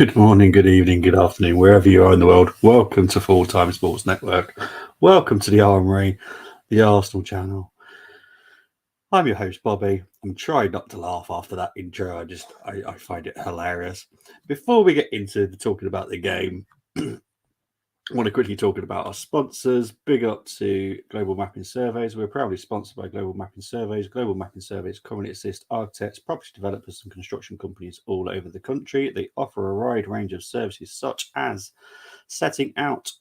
Good morning, good evening, good afternoon, wherever you are in the world. Welcome to Full Time Sports Network. Welcome to the Armoury, the Arsenal channel. I'm your host, Bobby. I'm trying not to laugh after that intro. I find it hilarious. Before we get into talking about the game, I want to quickly talk about our sponsors. Big up to Global Mapping Surveys. We're proudly sponsored by Global Mapping Surveys. Global Mapping Surveys currently assist architects, property developers and construction companies all over the country. They offer a wide range of services such as setting out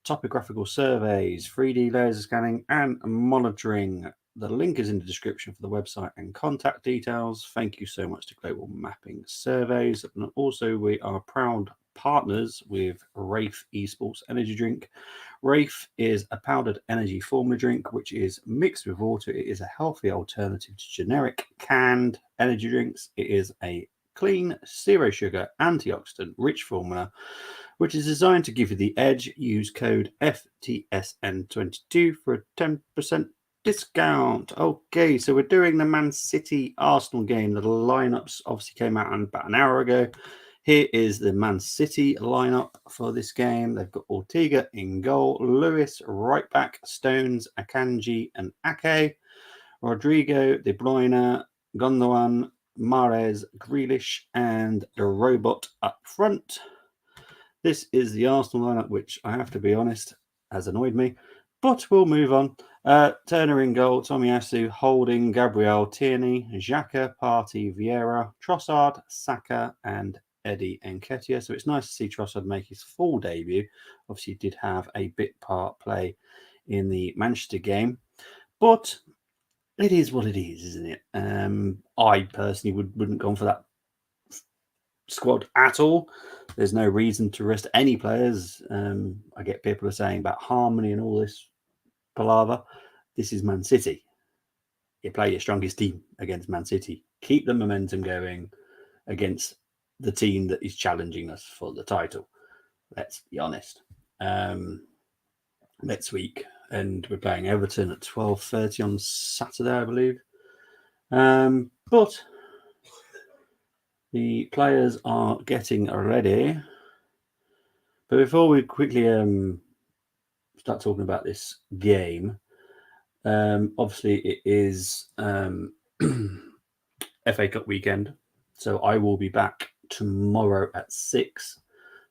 topographical surveys, 3D laser scanning and monitoring. The link is in the description for the website and contact details. Thank you so much to Global Mapping Surveys. And also we are proud partners with Wraith Esports Energy Drink. Wraith is a powdered energy formula drink which is mixed with water. It is a healthy alternative to generic canned energy drinks. It is a clean, zero sugar, antioxidant rich formula which is designed to give you the edge. Use code FTSN22 for a 10% discount. Okay, so we're doing the Man City Arsenal game. The lineups obviously came out about an hour ago. Here is the Man City lineup for this game. They've got Ortega in goal, Lewis right back, Stones, Akanji and Ake, Rodrigo, De Bruyne, Gundogan, Mahrez, Grealish and the robot up front. This is the Arsenal lineup, which I have to be honest has annoyed me, but we'll move on. Turner in goal, Tomiyasu, Holding, Gabriel, Tierney, Xhaka, Partey, Vieira, Trossard, Saka and Eddie Nketiah. So it's nice to see Trossard make his full debut. Obviously, he did have a bit part play in the Manchester game, but it is what it is, isn't it? I personally wouldn't go for that squad at all. There's no reason to rest any players. I get people are saying about harmony and all this palaver. This is Man City. You play your strongest team against Man City. Keep the momentum going against the team that is challenging us for the title. Let's be honest. Next week, and we're playing Everton at 12:30 on Saturday, I believe. But the players are getting ready. But before we quickly start talking about this game, obviously it is FA Cup weekend. So I will be back tomorrow at 6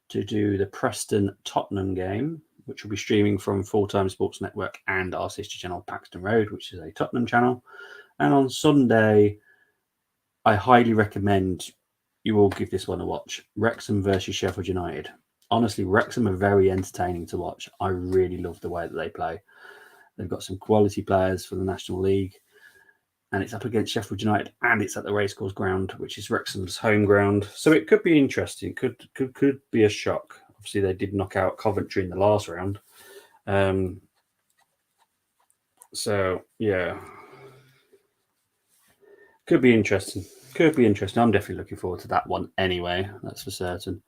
to do the Preston Tottenham game, which will be streaming from Full Time Sports Network and our sister channel Paxton Road, which is a Tottenham channel. And on Sunday, I highly recommend you all give this one a watch. Wrexham versus Sheffield United. Honestly, Wrexham are very entertaining to watch. I really love the way that they play. They've got some quality players for the National League, and it's up against Sheffield United, and it's at the Racecourse Ground, which is Wrexham's home ground. So it could be interesting. Could be a shock. Obviously, they did knock out Coventry in the last round. So yeah, could be interesting. Could be interesting. I'm definitely looking forward to that one anyway. That's for certain.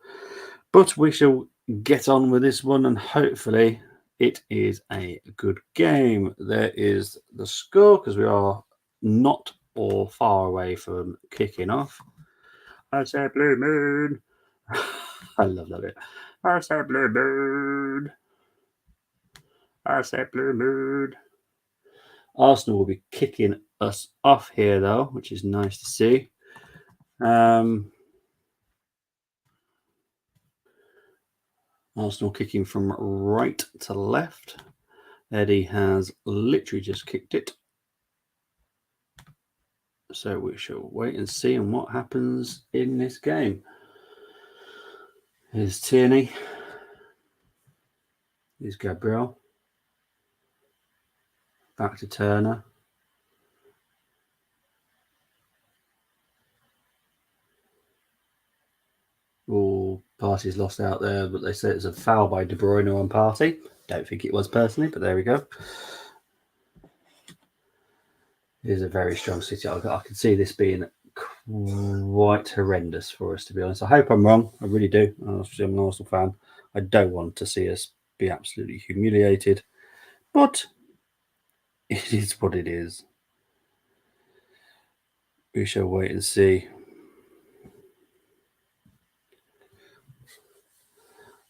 But we shall get on with this one, and hopefully it is a good game. There is the score, because we are not or far away from kicking off. I said blue moon. I love that bit. I said blue moon. I said blue moon. Arsenal will be kicking us off here, though, which is nice to see. Arsenal kicking from right to left. Eddie has literally just kicked it. So we shall wait and see on what happens in this game. Here's Tierney. Here's Gabriel. Back to Turner. Oh, Partey's lost out there, but they say it's a foul by De Bruyne on Partey. Don't think it was personally, but there we go. It is a very strong City. I can see this being quite horrendous for us, to be honest. I hope I'm wrong. I really do. I'm an Arsenal fan. I don't want to see us be absolutely humiliated, but it is what it is. We shall wait and see.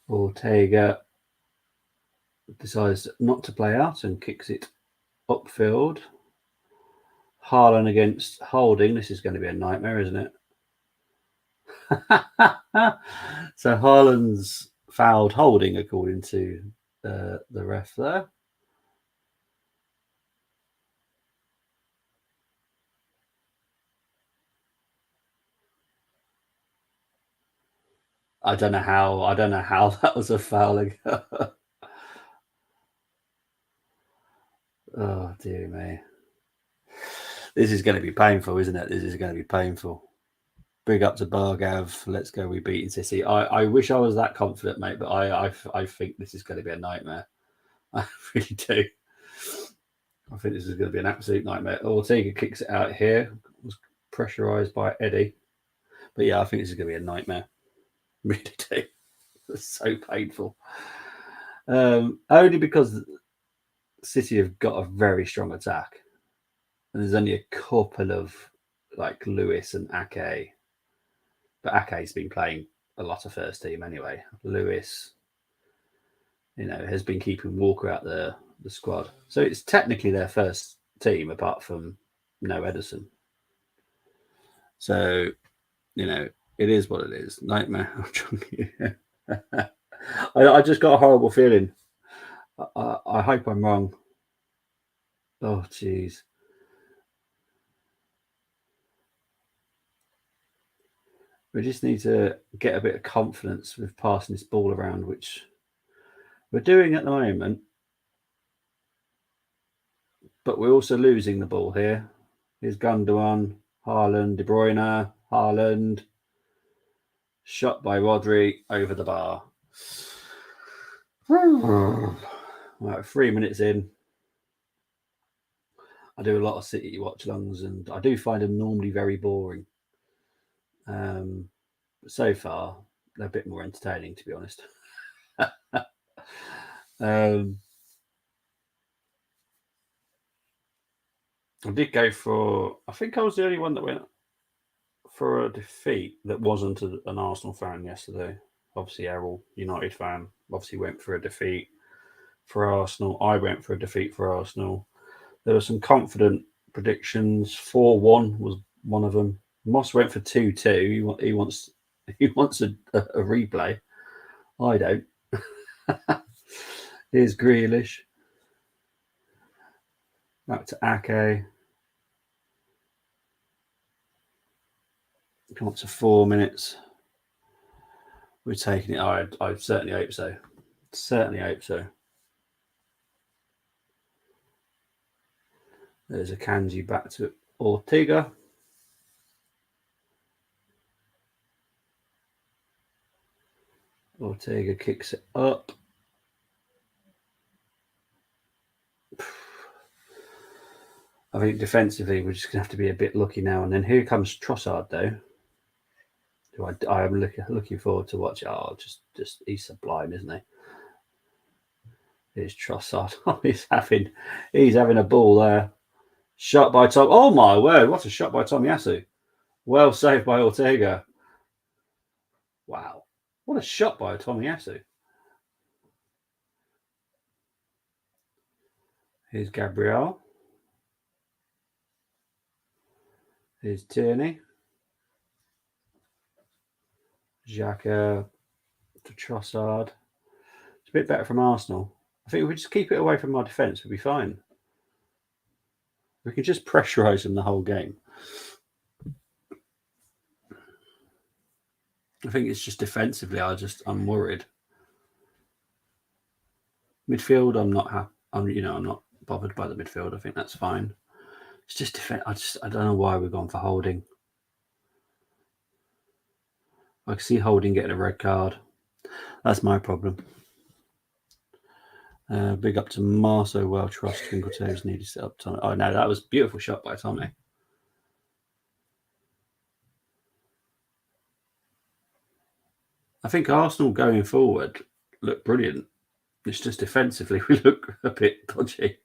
Ortega decides not to play out and kicks it upfield. Haaland against Holding. This is going to be a nightmare, isn't it? So Haaland's fouled Holding, according to the ref there. I don't know how that was a foul. Oh dear me. This is going to be painful, isn't it? This is going to be painful. Big up to Bargav. Let's go. We beating City. I wish I was that confident, mate, but I think this is going to be a nightmare. I really do. I think this is going to be an absolute nightmare. Ortega kicks it out here. Was pressurised by Eddie. But yeah, I think this is going to be a nightmare. Really do. It's so painful. Only because City have got a very strong attack. And there's only a couple of like Lewis and Ake. But Ake's been playing a lot of first team anyway. Lewis, has been keeping Walker out the squad. So it's technically their first team apart from no Ederson. So, it is what it is. Nightmare. I just got a horrible feeling. I hope I'm wrong. Oh, jeez. We just need to get a bit of confidence with passing this ball around, which we're doing at the moment. But we're also losing the ball here. Here's Gundogan, Haaland, De Bruyne, Haaland. Shot by Rodri over the bar. Right, 3 minutes in. I do a lot of City watch-alongs, and I do find them normally very boring. But so far, they're a bit more entertaining, to be honest. I did go for. I think I was the only one that went for a defeat that wasn't an Arsenal fan yesterday. Obviously, Errol, United fan, obviously went for a defeat for Arsenal. I went for a defeat for Arsenal. There were some confident predictions. 4-1 was one of them. Moss went for 2-2. He wants a replay. I don't. Here's Grealish. Back to Ake. Come up to 4 minutes. We're taking it. I certainly hope so. Certainly hope so. There's a Kanji back to Ortega. Ortega kicks it up. I think defensively we're just going to have to be a bit lucky now and then. Here comes Trossard though. I am looking forward to watch. Oh, just he's sublime, isn't he? Here's Trossard. Oh, he's having a ball there. Shot by Tom. Oh my word! What a shot by Tomiyasu. Well saved by Ortega. Wow, what a shot by Tomiyasu. Here's Gabriel. Here's Tierney. Xhaka to Trossard. It's a bit better from Arsenal. I think if we just keep it away from our defence, we'll be fine. We can just pressurise them the whole game. I think it's just defensively. I'm worried. Midfield, I'm not happy. I'm not bothered by the midfield. I think that's fine. It's just defense. I don't know why we've gone for Holding. I can see Holding getting a red card. That's my problem. Big up to Marso, well trust. Twinkle toes needed to set up Tommy. Oh no, that was a beautiful shot by Tommy. I think Arsenal going forward look brilliant. It's just defensively we look a bit dodgy.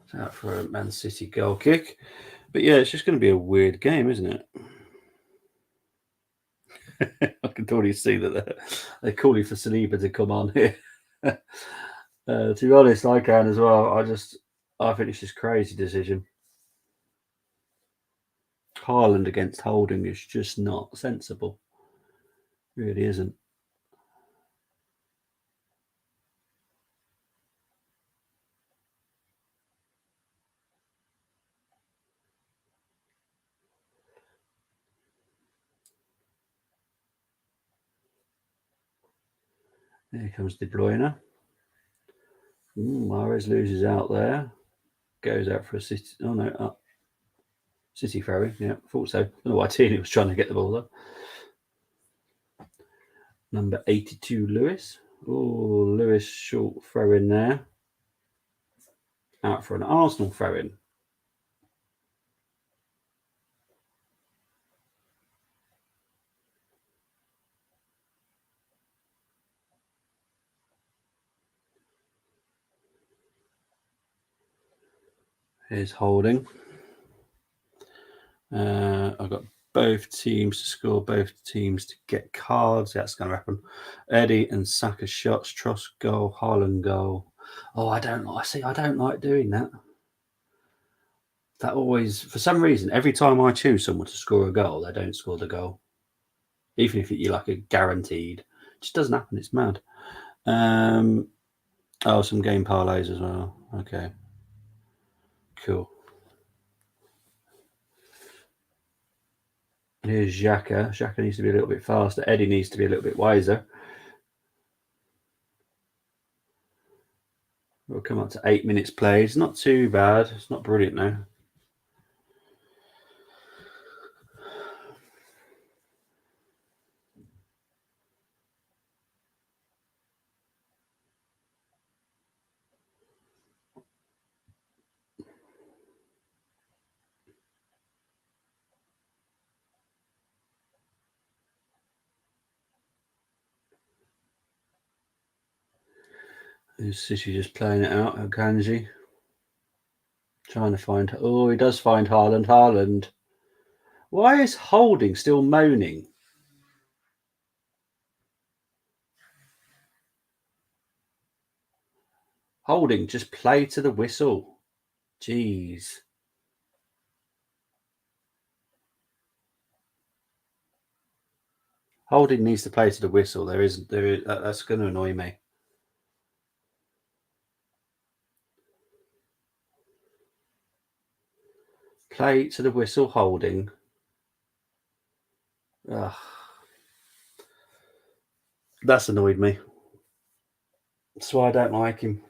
It's out for a Man City goal kick. But yeah, it's just going to be a weird game, isn't it? I can totally see that they're calling for Saliba to come on here. To be honest, I can as well. I think it's just crazy decision. Haaland against Holding is just not sensible. It really isn't. Here comes De Bruyne. Mahrez loses out there. Goes out for a City. Oh no, up. City throwing. Yeah, thought so. I don't know why Tierney was trying to get the ball though. Number 82, Lewis. Oh, Lewis short throw in there. Out for an Arsenal throw in. Here's Holding. I've got both teams to score, both teams to get cards. That's going to happen. Eddie and Saka shots, Tross goal, Haaland goal. Oh, I don't like doing that. That always, for some reason, every time I choose someone to score a goal, they don't score the goal. Even if you're like a guaranteed. It just doesn't happen. It's mad. Some game parlays as well. Okay. Cool. Here's Xhaka. Xhaka needs to be a little bit faster. Eddie needs to be a little bit wiser. We'll come up to 8 minutes played. It's not too bad. It's not brilliant though. City just playing it out. Akanji trying to find. Oh, he does find Haaland. Haaland. Why is Holding still moaning? Holding, just play to the whistle. Jeez. Holding needs to play to the whistle. There is that's going to annoy me. Play to the whistle, Holding. Ugh. That's annoyed me. That's why I don't like him.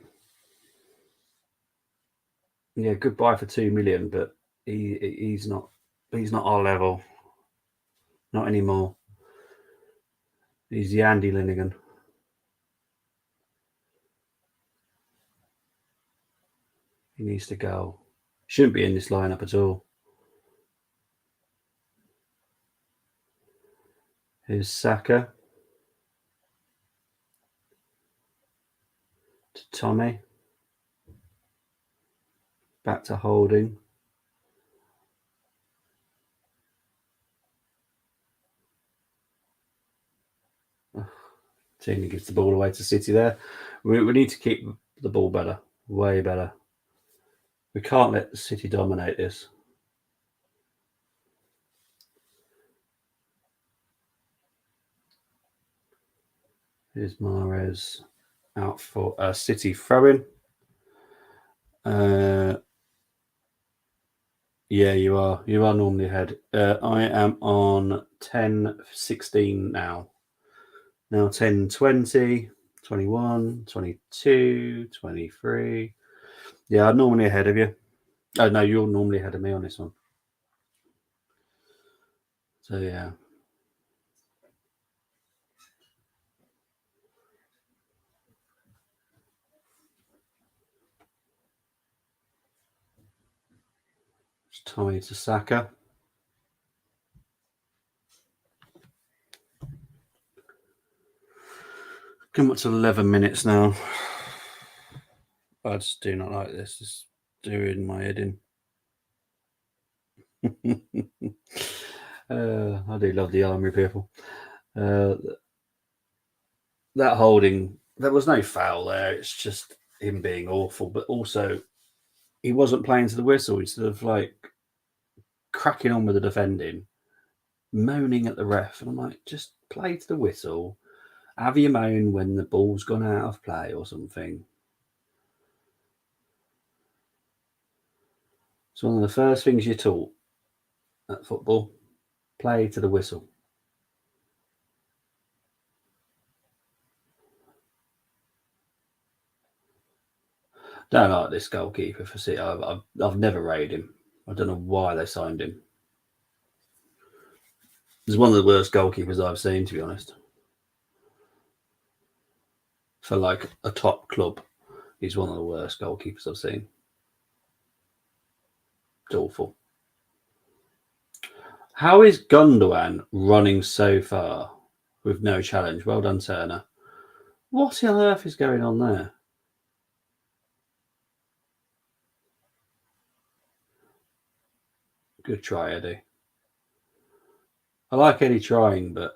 Yeah, goodbye for 2 million, but he's not our level. Not anymore. He's the Andy Linnigan. He needs to go. Shouldn't be in this lineup at all. Here's Saka. To Tommy. Back to Holding. Tina gives the ball away to City there. We need to keep the ball better, way better. We can't let City dominate this. Here's Mahrez out for a City throw-in. Yeah, you are. You are normally ahead. I am on 10-16 now. Now 10, 20, 21, 22, 23. Yeah, I'm normally ahead of you. Oh, no, you're normally ahead of me on this one. So, yeah. It's Tommy to Saka. Come up to 11 minutes now. I just do not like this. It's doing my head in. I do love the army people. That holding, there was no foul there. It's just him being awful, but also he wasn't playing to the whistle. Instead of like cracking on with the defending, moaning at the ref, and I'm like, just play to the whistle. Have your moan when the ball's gone out of play or something. It's one of the first things you're taught at football. Play to the whistle. Don't like this goalkeeper for City. I've never rated him. I don't know why they signed him. He's one of the worst goalkeepers I've seen, to be honest. For like a top club, he's one of the worst goalkeepers I've seen. It's awful. How is Gundogan running so far with no challenge? Well done, Turner. What on earth is going on there? Good try, Eddie. I like Eddie trying, but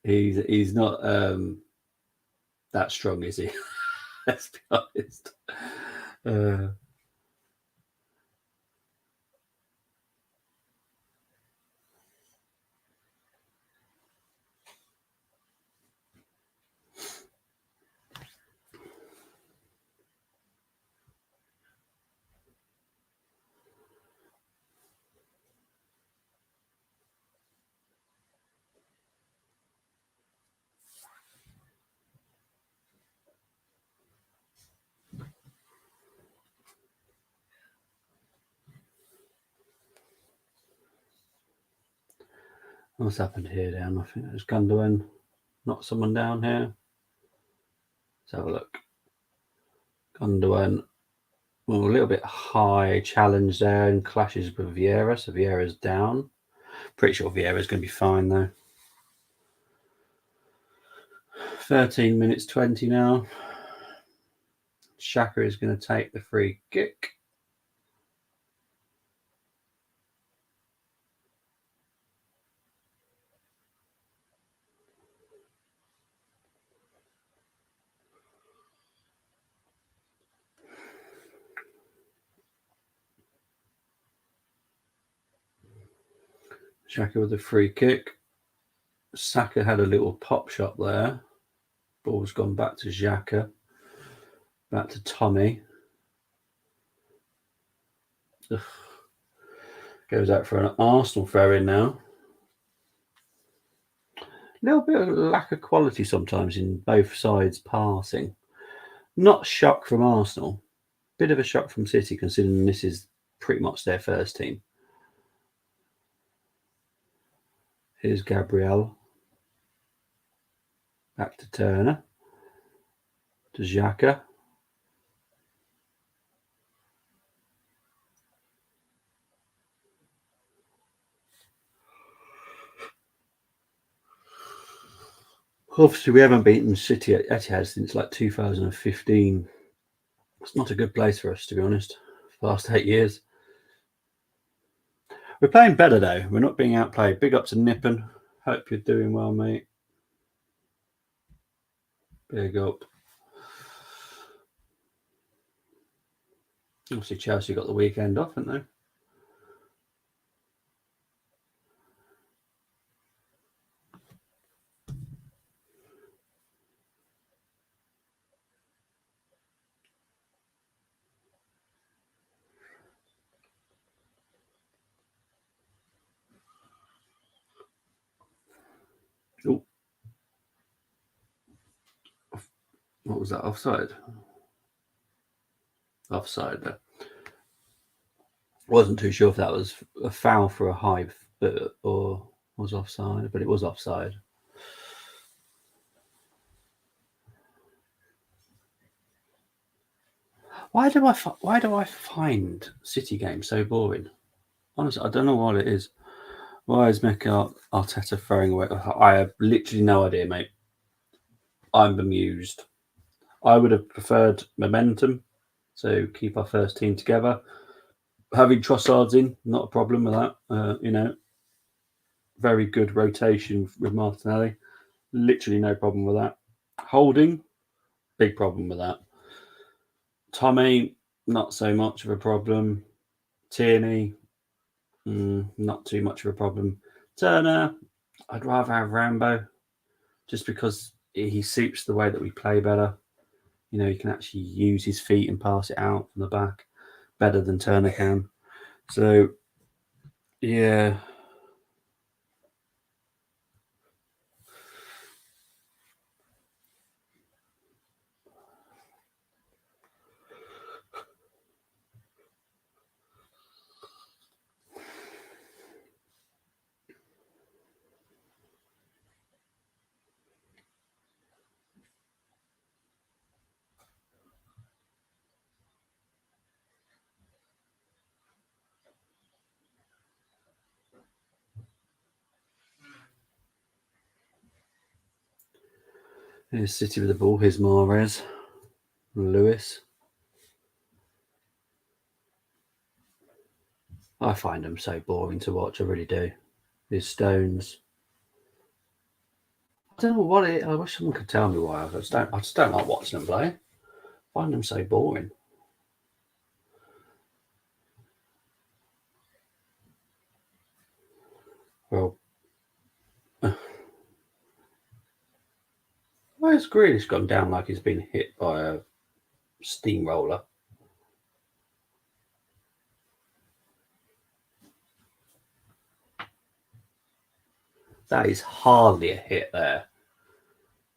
he's not that strong, is he? Let's be honest. What's happened here down? I think there's Gundogan. Not someone down here. Let's have a look. Gundogan. Well, a little bit high challenge there and clashes with Vieira. So Vieira's down. Pretty sure Vieira's going to be fine though. 13 minutes 20 now. Xhaka is going to take the free kick. Xhaka with the free kick. Saka had a little pop shot there. Ball's gone back to Xhaka. Back to Tommy. Ugh. Goes out for an Arsenal throw in now. A little bit of lack of quality sometimes in both sides passing. Not shock from Arsenal. Bit of a shock from City considering this is pretty much their first team. Here's Gabriel. Back to Turner. To Xhaka. Obviously, we haven't beaten City at Etihad since like 2015. It's not a good place for us, to be honest. For the last 8 years. We're playing better though. We're not being outplayed. Big up to Nippon. Hope you're doing well, mate. Big up. Obviously, Chelsea got the weekend off, haven't they? Oh, what was that? Offside? Offside there. Wasn't too sure if that was a foul for a high foot or was offside, but it was offside. Why do I find City games so boring? Honestly, I don't know what it is. Why is Mikel Arteta throwing away? I have literally no idea, mate. I'm bemused. I would have preferred momentum, so keep our first team together. Having Trossards in, not a problem with that. Very good rotation with Martinelli. Literally no problem with that. Holding, big problem with that. Tommy, not so much of a problem. Tierney, not too much of a problem. Turner, I'd rather have Rambo, just because he suits the way that we play better. He can actually use his feet and pass it out from the back better than Turner can. So, yeah. Here's City with the ball. Here's Mahrez. Lewis. I find them so boring to watch. I really do. Here's Stones. I don't know what it is. I wish someone could tell me why. I just don't like watching them play. I find them so boring. Well, where's Grealish gone down like he's been hit by a steamroller? That is hardly a hit there.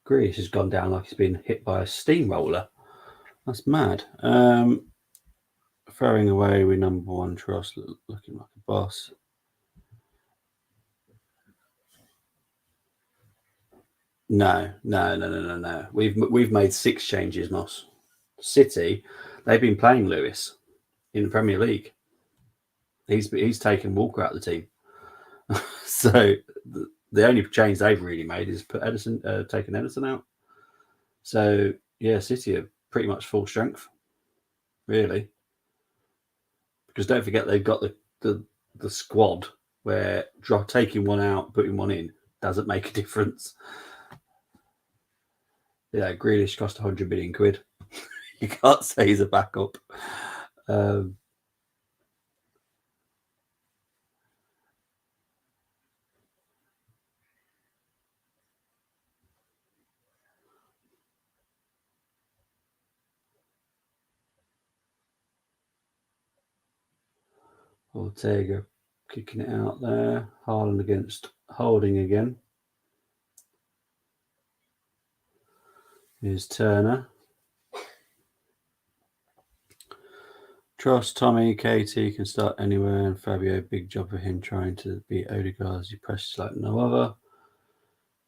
Grealish has gone down like he's been hit by a steamroller. That's mad. Throwing away with number one Trust, looking like a boss. No. We've made 6 changes, Moss. City, they've been playing Lewis in the Premier League. He's taken Walker out of the team. So the only change they've really made is put taken Edison out. So yeah, City are pretty much full strength, really. Because don't forget they've got the squad where taking one out, putting one in doesn't make a difference. Yeah, Grealish cost 100 million quid. You can't say he's a backup. Ortega kicking it out there. Haaland against Holding again. Here's Turner. Trust Tommy, Katie can start anywhere, and Fabio, big job for him trying to beat Odegaard as he presses like no other.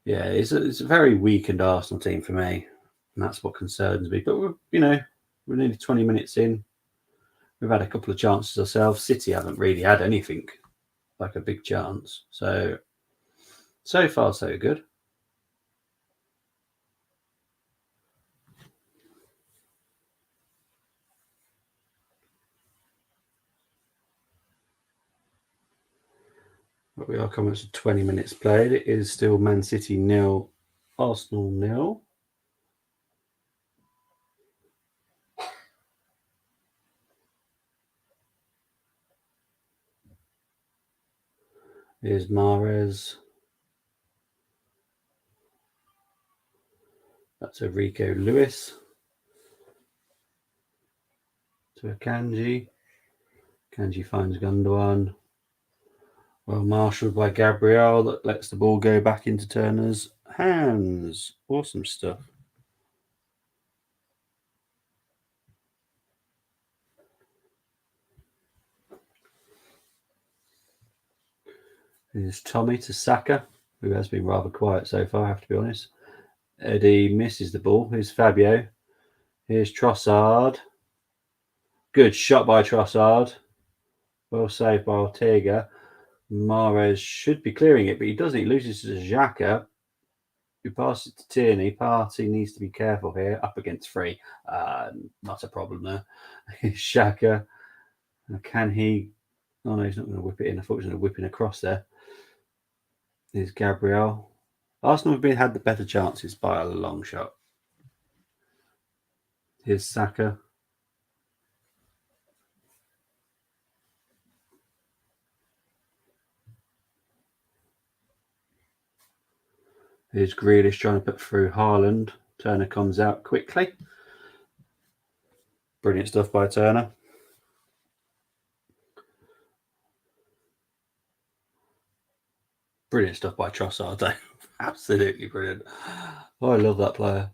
Yeah, it's a very weakened Arsenal team for me, and that's what concerns me. But we're nearly 20 minutes in. We've had a couple of chances ourselves. City haven't really had anything like a big chance. So far, so good. But we are coming to 20 minutes played. It is still Man City 0, Arsenal 0. Here's Mahrez. That's a Rico Lewis. To a Kanji. Kanji finds Gundogan. Well marshalled by Gabriel. That lets the ball go back into Turner's hands. Awesome stuff. Here's Tommy to Saka, who has been rather quiet so far, I have to be honest. Eddie misses the ball. Here's Fabio. Here's Trossard. Good shot by Trossard. Well saved by Ortega. Mahrez should be clearing it, but he doesn't. He loses to Xhaka, who passes it to Tierney. Partey needs to be careful here. Up against 3. Not a problem there. Xhaka. Can he... Oh, no, he's not going to whip it in. I thought he was going to whip it across there. Here's Gabriel. Arsenal have had the better chances by a long shot. Here's Saka. Here's Grealish trying to put through Haaland. Turner comes out quickly. Brilliant stuff by Turner. Brilliant stuff by Trossard, though. Absolutely brilliant. Oh, I love that player.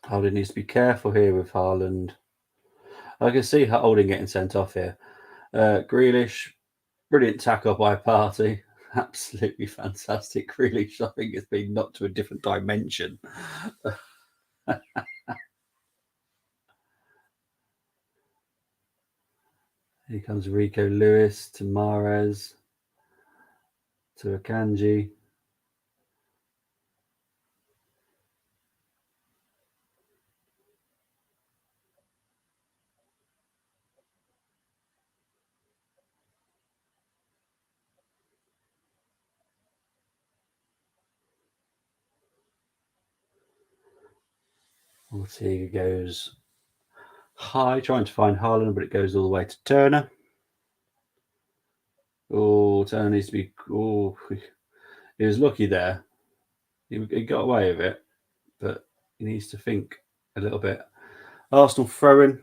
Holding needs to be careful here with Haaland. I can see Holding getting sent off here. Grealish, brilliant tackle by Partey. Absolutely fantastic. Grealish, I think, has been knocked to a different dimension. Here comes Rico Lewis to Mahrez to Akanji. Ortega goes high, trying to find Haaland, but it goes all the way to Turner. Oh, Turner needs to be... Oh, he was lucky there. He got away with it, but he needs to think a little bit. Arsenal throw-in.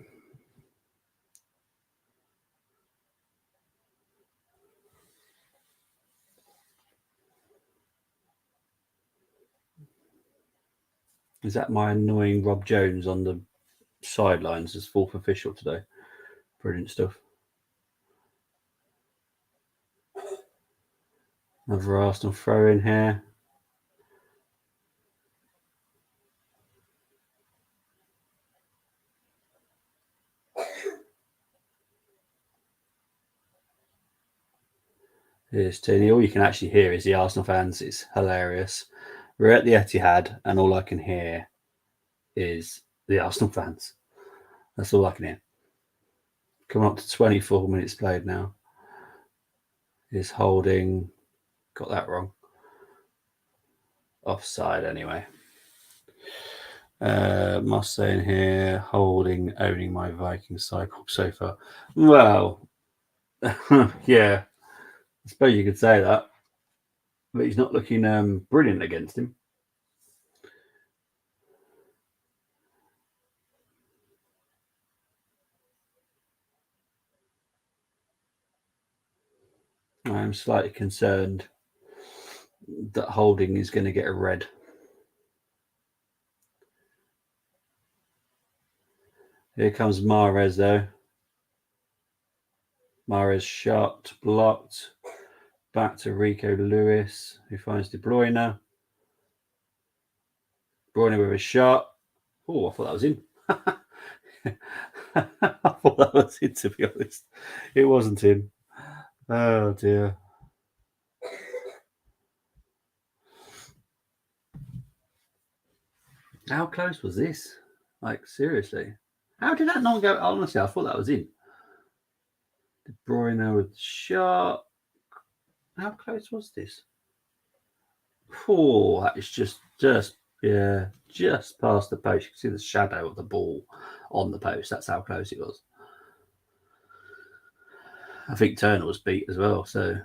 Is that my annoying Rob Jones on the sidelines as 4th official today? Brilliant stuff. Another Arsenal throw-in here. Here's Tierney. All you can actually hear is the Arsenal fans. It's hilarious. We're at the Etihad, and all I can hear is the Arsenal fans. That's all I can hear. Coming up to 24 minutes played now. Is Holding. Got that wrong. Offside anyway. Moss saying here, Holding, owning my Viking cycle so far. Well, yeah, I suppose you could say that. But he's not looking brilliant against him. I am slightly concerned that Holding is going to get a red. Here comes Mahrez, though. Mahrez shot, blocked. Back to Rico Lewis, who finds De Bruyne. De Bruyne with a shot. Oh, I thought that was in. I thought that was in, to be honest. It wasn't in. Oh, dear. How close was this? Like, seriously. How did that not go? Honestly, I thought that was in. De Bruyne with the shot. How close was this? Oh, that is just yeah, just past the post. You can see the shadow of the ball on the post. That's how close it was. I think Turner was beat as well. So,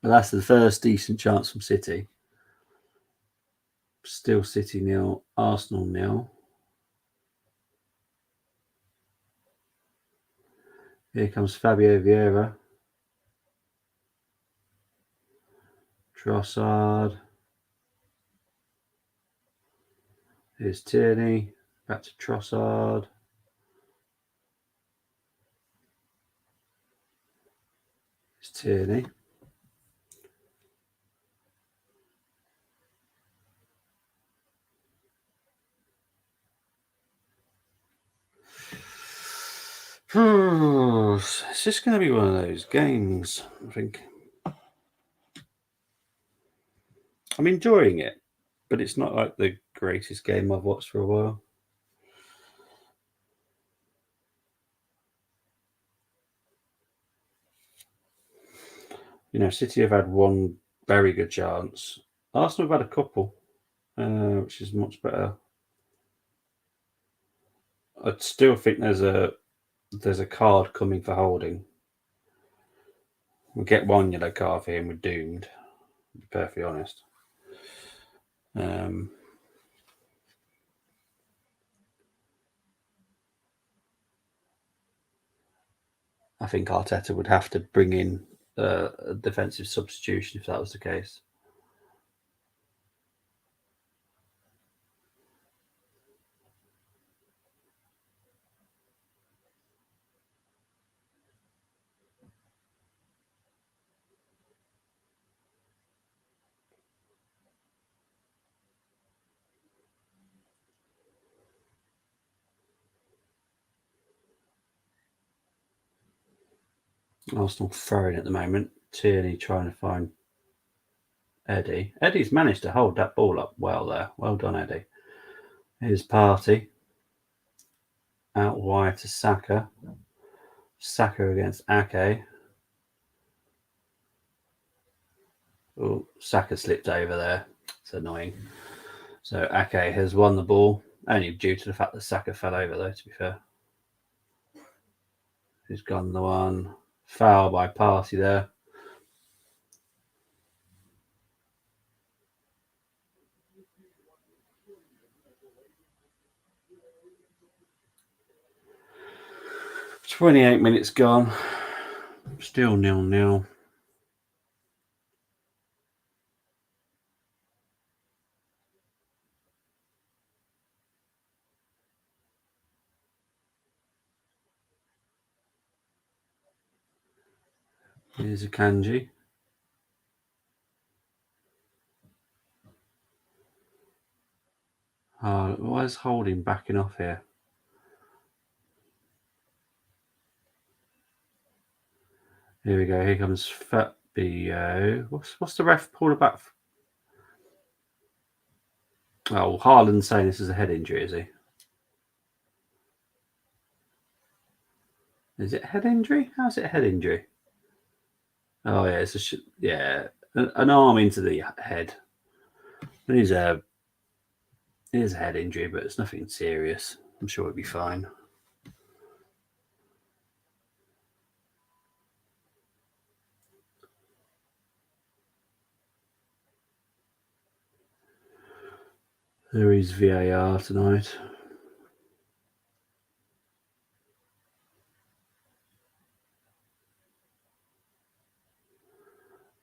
but that's the first decent chance from City. Still City 0, Arsenal 0. Here comes Fabio Vieira. Trossard. Here's Tierney. Back to Trossard. It's Tierney. It's just going to be one of those games, I think. I'm enjoying it, but it's not like the greatest game I've watched for a while. You know, City have had one very good chance. Arsenal have had a couple, which is much better. I still think there's a card coming for Holding. We'll get one yellow card for him. We're doomed. To be perfectly honest. I think Arteta would have to bring in a defensive substitution if that was the case. Arsenal throwing at the moment. Tierney trying to find Eddie. Eddie's managed to hold that ball up well there. Well done, Eddie. Here's Partey. Out wide to Saka. Saka against Ake. Oh, Saka slipped over there. It's annoying. So Ake has won the ball, only due to the fact that Saka fell over, though, to be fair. He's gone the one. Foul by Partey there. "28 minutes gone. Still 0-0. Here's Akanji. Why is Holding backing off here? Here we go. Here comes Fabio. What's the ref pulled back? Oh, Haaland's saying this is a head injury, is he? Is it a head injury? How's it a head injury? Oh yeah, it's an arm into the head. It is a head injury, but it's nothing serious. I'm sure it'll be fine. There is VAR tonight.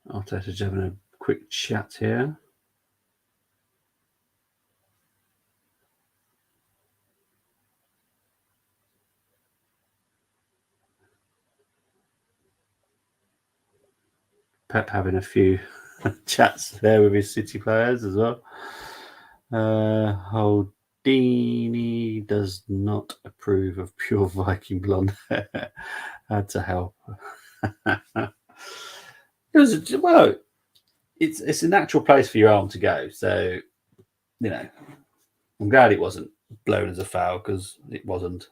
Arteta's having a quick chat here. Pep having a few chats there with his City players as well. Holdini does not approve of pure Viking blonde hair. Had to help. It's a natural place for your arm to go. So you know, I'm glad it wasn't blown as a foul because it wasn't.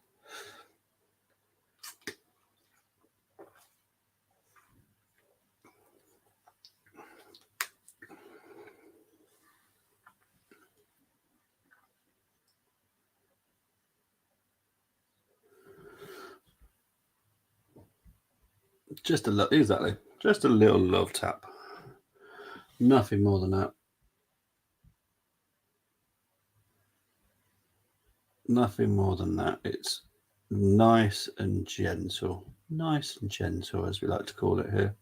Just a little, exactly. Just a little love tap. Nothing more than that. Nothing more than that. It's nice and gentle. Nice and gentle, as we like to call it here.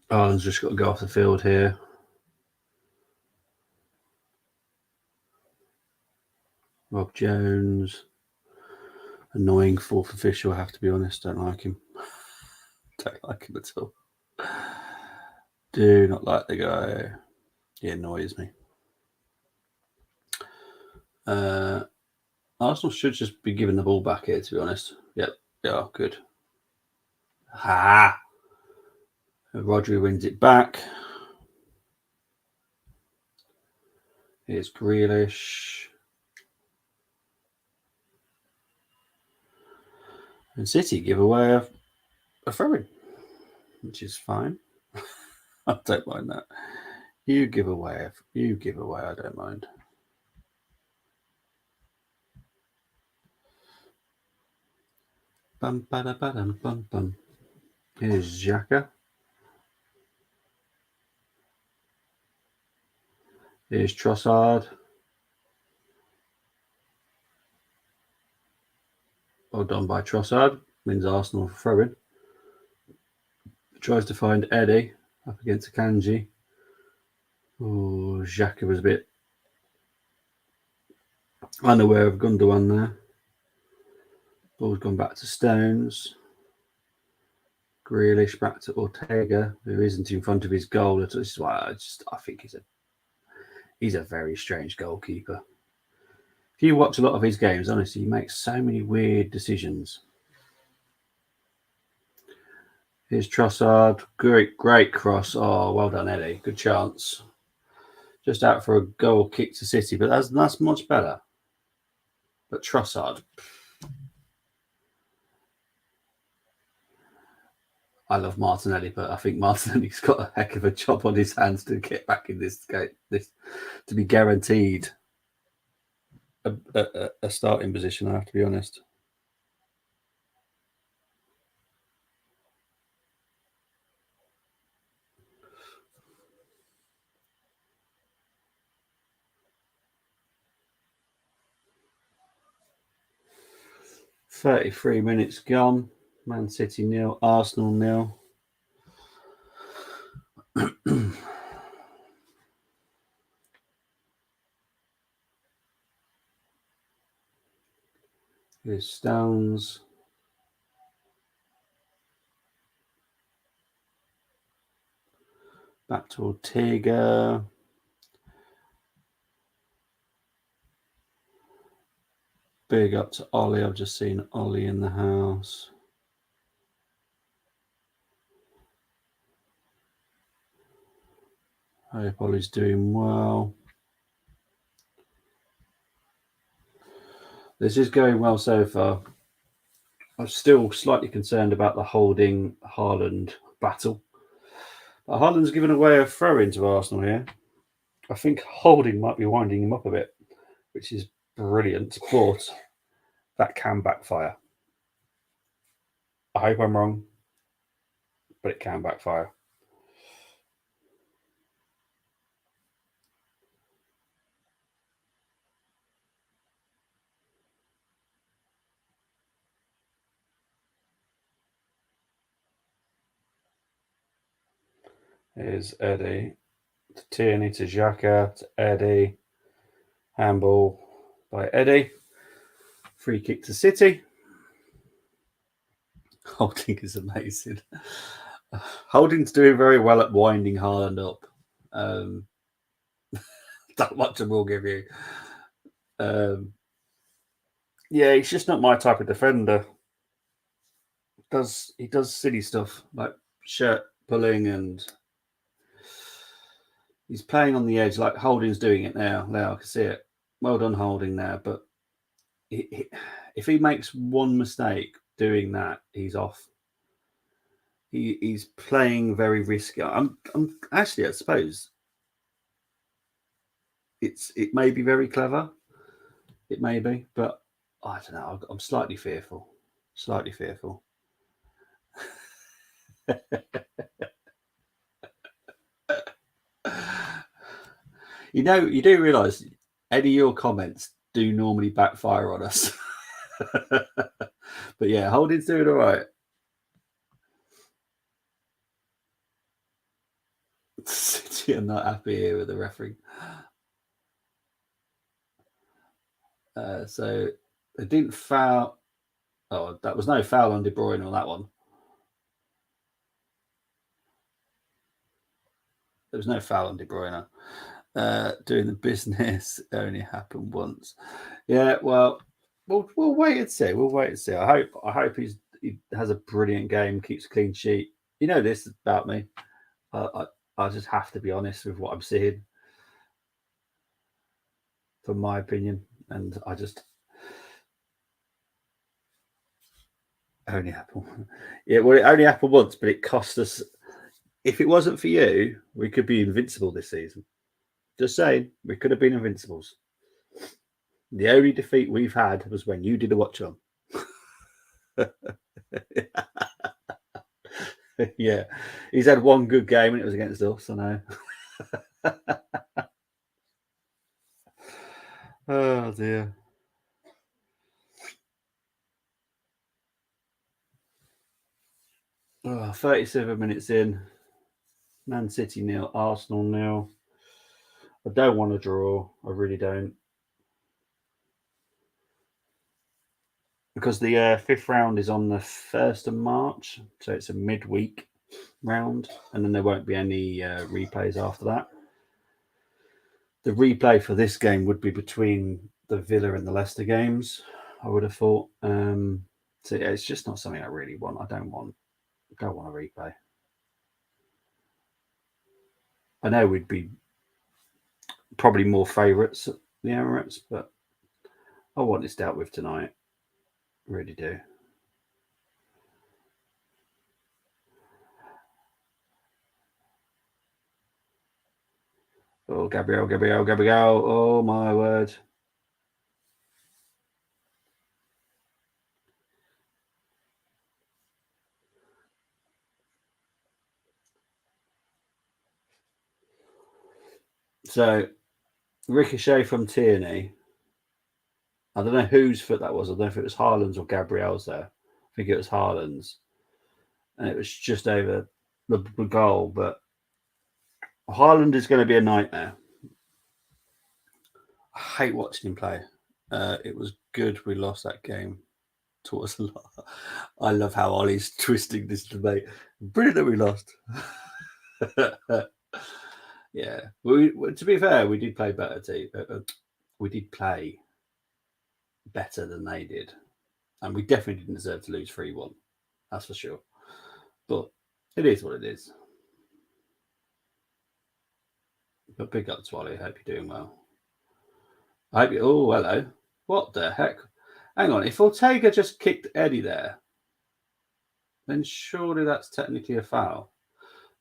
Ireland's just got to go off the field here. Rob Jones. Annoying fourth official, I have to be honest. Don't like him. Don't like him at all. Do not like the guy. He annoys me. Arsenal should just be giving the ball back here, to be honest. Yep. Yeah, good. Ha! Rodri wins it back. Here's Grealish. And City give away a throw-in, which is fine. I don't mind that. You give away, I don't mind. Bum, ba, bum, bum, bum. Here's Xhaka. Here's Trossard. Well done by Trossard. Wins Arsenal for throwing. Tries to find Eddie up against Akanji. Oh, Xhaka was a bit unaware of Gundogan there. Ball's gone back to Stones. Grealish back to Ortega, who isn't in front of his goal. This is why I think he's a very strange goalkeeper. If you watch a lot of his games, honestly, he makes so many weird decisions. Here's Trossard. Great cross. Oh, well done, Eddie. Good chance. Just out for a goal kick to City, but that's much better. But Trossard, I love Martinelli, but I think Martinelli's got a heck of a job on his hands to get back in this game, to be guaranteed a starting position, I have to be honest. "33 minutes gone. Man City 0, Arsenal 0. Here's Stones. Back to Ortega. Big up to Ollie. I've just seen Ollie in the house. I hope Ollie's doing well. This is going well so far. I'm still slightly concerned about the Holding Haaland battle. But Haaland's given away a throw into Arsenal here. I think Holding might be winding him up a bit, which is brilliant, but that can backfire. I hope I'm wrong, but it can backfire. Here's Eddie. To Tierney, to Xhaka, to Eddie. Handball by Eddie. Free kick to City. Holding is amazing. Holding's doing very well at winding Haaland up. That much I will give you. Yeah, he's just not my type of defender. does silly stuff like shirt pulling, and he's playing on the edge. Like Holding's doing it now. Now I can see it. Well done, Holding there. But if he makes one mistake doing that, he's off. He's playing very risky. I'm actually, I suppose it may be very clever. It may be, but I don't know. I'm slightly fearful. Slightly fearful. You do realise any of your comments do normally backfire on us. But yeah, Holding's doing all right. City are not happy here with the referee. So they didn't foul. Oh, that was no foul on De Bruyne on that one. There was no foul on De Bruyne. Doing the business only happened once. Yeah, well, we'll wait and see. We'll wait and see. I hope he has a brilliant game, keeps a clean sheet. You know this about me. I just have to be honest with what I'm seeing, from my opinion, and I just only happened. Yeah, well, it only happened once, but it cost us. If it wasn't for you, we could be invincible this season. Just saying, we could have been invincibles. The only defeat we've had was when you did a watch on. Yeah, he's had one good game and it was against us. I know. Oh dear. Oh, 37 minutes in. Man City 0, Arsenal 0. I don't want to draw. I really don't. Because the fifth round is on the 1st of March. So it's a midweek round. And then there won't be any replays after that. The replay for this game would be between the Villa and the Leicester games, I would have thought. So yeah, it's just not something I really want. I don't want a replay. I know we'd be probably more favourites at the Emirates, but I want this dealt with tonight. I really do. Oh, Gabriel. Oh, my word. So, ricochet from Tierney. I don't know whose foot that was. I don't know if it was Haaland's or Gabriel's there. I think it was Haaland's. And it was just over the goal. But Haaland is going to be a nightmare. I hate watching him play. It was good we lost that game. Taught us a lot. I love how Ollie's twisting this debate. Brilliant that we lost. Yeah. To be fair, we did play better. We did play better than they did. And we definitely didn't deserve to lose 3-1. That's for sure. But it is what it is. But big up to Ollie. Hope you're doing well. I hope you. Oh, hello. What the heck? Hang on. If Ortega just kicked Eddie there, then surely that's technically a foul.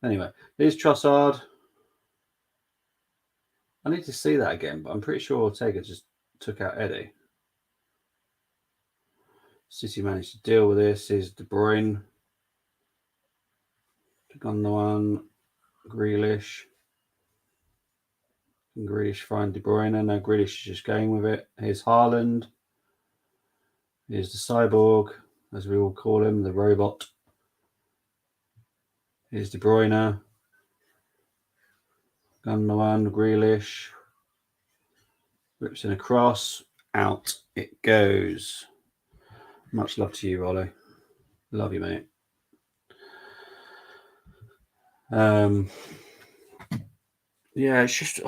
Anyway, here's Trossard. I need to see that again, but I'm pretty sure Ortega just took out Eddie. City managed to deal with this. Here's De Bruyne. Took on the one. Grealish. Can Grealish find De Bruyne? No, Grealish is just going with it. Here's Haaland. Here's the cyborg, as we all call him, the robot. Here's De Bruyne. Gundogan, Grealish. Rips in a cross. Out it goes. Much love to you, Ollie. Love you, mate. Yeah, it's just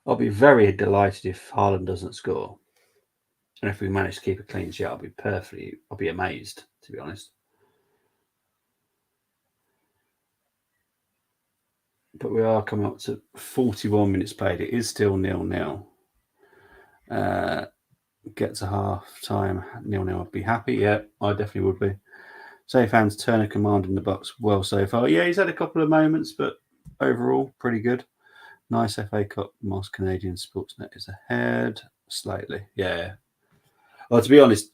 I'll be very delighted if Haaland doesn't score. And if we manage to keep a clean sheet, I'll be amazed, to be honest. But we are coming up to 41 minutes played. It is still 0-0. Get to half time, 0-0. I'd be happy. Yeah, I definitely would be. Safe hands, Turner commanding the box well so far. Yeah, he's had a couple of moments, but overall, pretty good. Nice FA Cup. Most Canadian Sportsnet is ahead slightly. Yeah. Well, to be honest,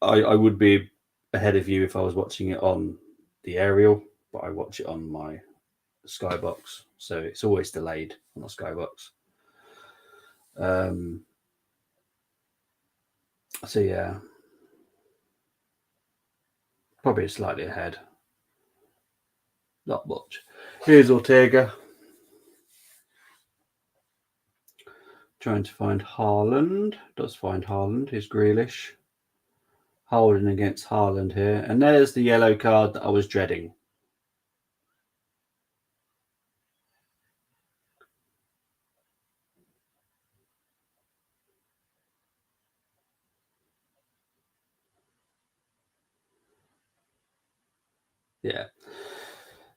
I would be ahead of you if I was watching it on the aerial, but I watch it on my Skybox, so it's always delayed on the Skybox. So yeah, probably slightly ahead. Not much. Here's Ortega trying to find Haaland. Does find Haaland. Here's Grealish. Holding against Haaland here, and there's the yellow card that I was dreading. Yeah,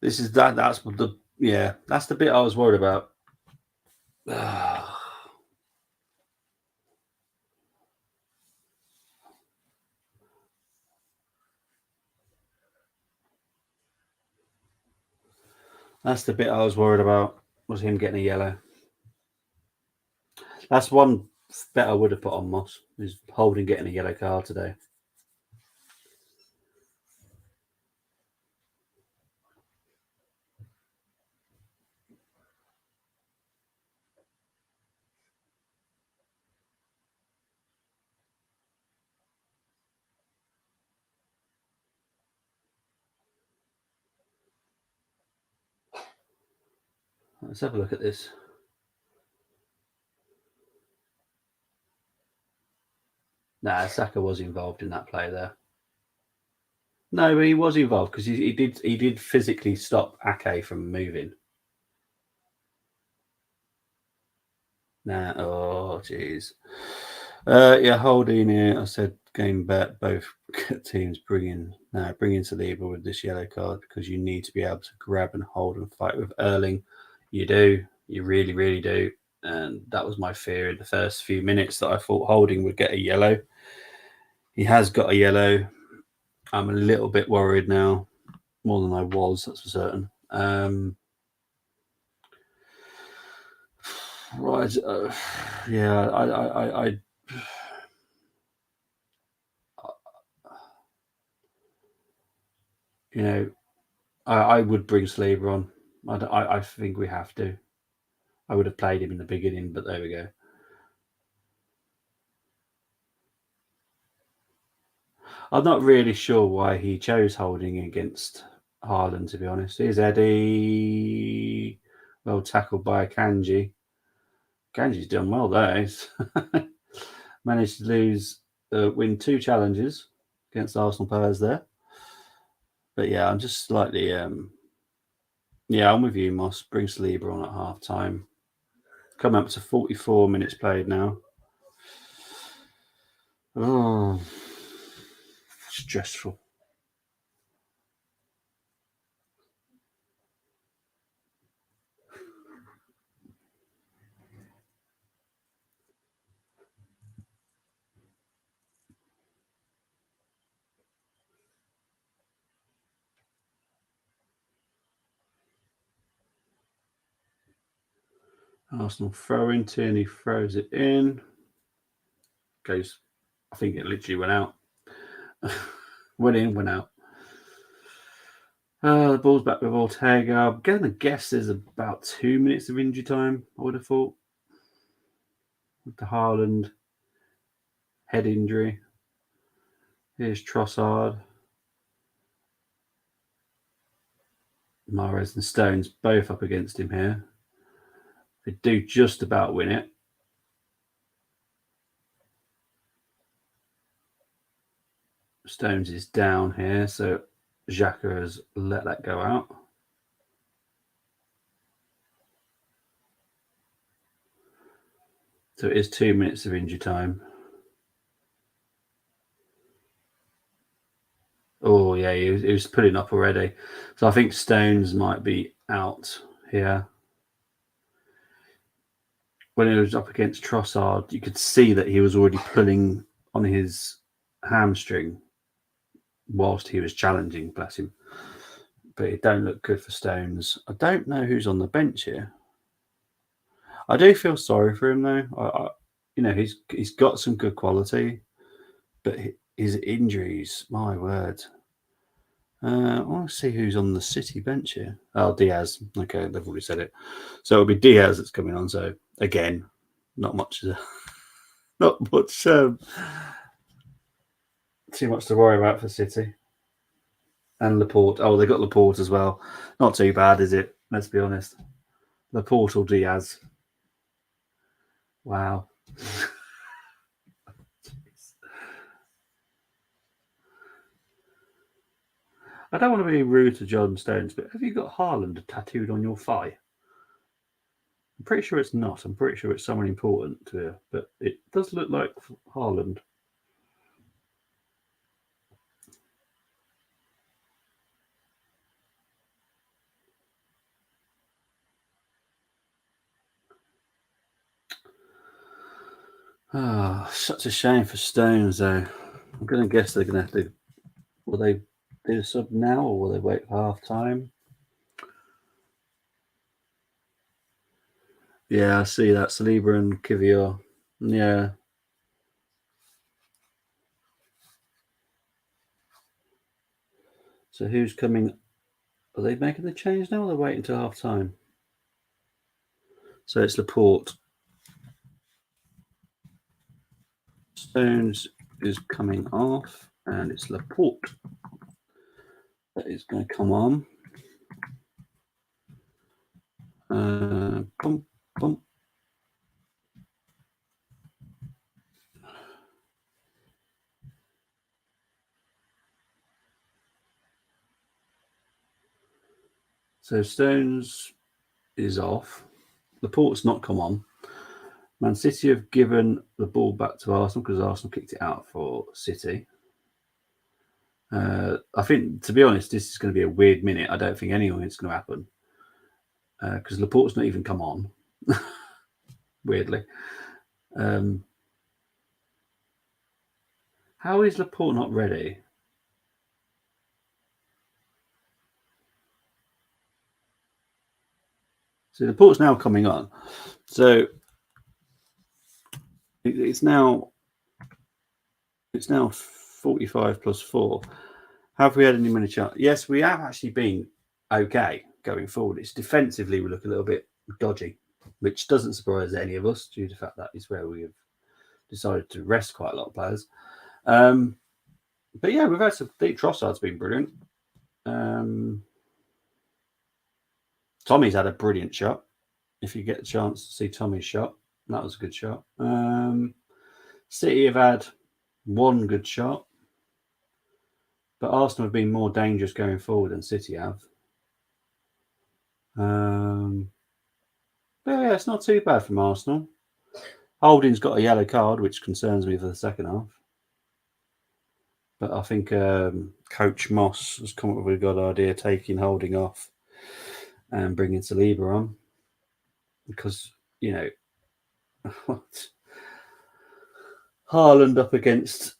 this is that. That's the That's the bit I was worried about. That's the bit I was worried about, was him getting a yellow. That's one bet I would have put on Moss, is Holding getting a yellow card today. Let's have a look at this. Nah, Saka was involved in that play there. No, but he was involved because he did physically stop Ake from moving. Nah, oh jeez. Yeah, Holding here. I said game bet. Both teams bring in Saliba with this yellow card because you need to be able to grab and hold and fight with Erling. You do. You really, really do. And that was my fear in the first few minutes, that I thought Holding would get a yellow. He has got a yellow. I'm a little bit worried now, more than I was, that's for certain. Right. Yeah, you know, I would bring Saliba on. I think we have to. I would have played him in the beginning, but there we go. I'm not really sure why he chose Holding against Haaland, to be honest. Here's Eddie. Well tackled by Kanji. Kanji's done well there. He's managed to win 2 challenges against Arsenal players there. But yeah, I'm just slightly yeah, I'm with you, Moss. Bring Saliba on at half time. Come up to 44 minutes played now. Oh, stressful. Arsenal throw in, Tierney throws it in. Goes, I think it literally went out. Went in, went out. The ball's back with Ortega. I'm going to guess there's about 2 minutes of injury time, I would have thought, with the Haaland head injury. Here's Trossard. Mahrez and Stones both up against him here. They do just about win it. Stones is down here, so Xhaka has let that go out. So it is 2 minutes of injury time. Oh, yeah, he was pulling up already. So I think Stones might be out here. When he was up against Trossard, you could see that he was already pulling on his hamstring whilst he was challenging, bless him. But it don't look good for Stones. I don't know who's on the bench here. I do feel sorry for him though. He's got some good quality, but his injuries, my word. I want to see who's on the City bench here. Oh, Diaz. Okay, they've already said it. So it'll be Diaz that's coming on. So again, not much too much to worry about for City. And Laporte. Oh, they got Laporte as well. Not too bad, is it? Let's be honest. Laporte or Diaz. Wow. I don't want to be rude to John Stones, but have you got Haaland tattooed on your thigh? I'm pretty sure it's not. I'm pretty sure it's someone important to you, but it does look like Haaland. Ah, such a shame for Stones, though. I'm going to guess they're going to have to. Will they do a sub now, or will they wait for half time? Yeah, I see that. Saliba and Kivior. Yeah. So who's coming? Are they making the change now, or are they waiting until half time? So it's Laporte. Stones is coming off, and it's Laporte that is going to come on. Boom, boom. So Stones is off. Laporte's not come on. Man City have given the ball back to Arsenal because Arsenal kicked it out for City. I think, to be honest, this is going to be a weird minute. I don't think anything's going to happen because Laporte's not even come on, weirdly. How is Laporte not ready? So Laporte's now coming on. So it's now 45 plus 4. Have we had any many chances? Yes, we have actually been okay going forward. It's defensively we look a little bit dodgy, which doesn't surprise any of us due to the fact that is where we have decided to rest quite a lot of players. But yeah, we've had some. Trossard's been brilliant. Tommy's had a brilliant shot. If you get a chance to see Tommy's shot, that was a good shot. City have had one good shot, but Arsenal have been more dangerous going forward than City have. But yeah, it's not too bad from Arsenal. Holding's got a yellow card, which concerns me for the second half. But I think Coach Moss has come up with a good idea, taking Holding off and bringing Saliba on. Because, what? Haaland up against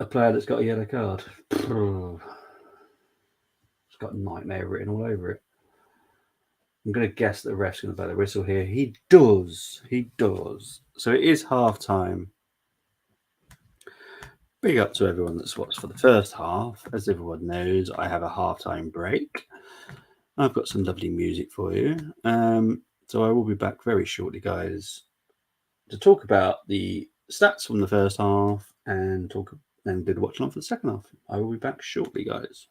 a player that's got a yellow card. It's got nightmare written all over it. I'm going to guess that the ref's going to blow the whistle here. He does. So it is half time. Big up to everyone that's watched for the first half. As everyone knows, I have a halftime break. I've got some lovely music for you. So I will be back very shortly, guys, to talk about the stats from the first half and do the watch along for the second half. I will be back shortly, guys.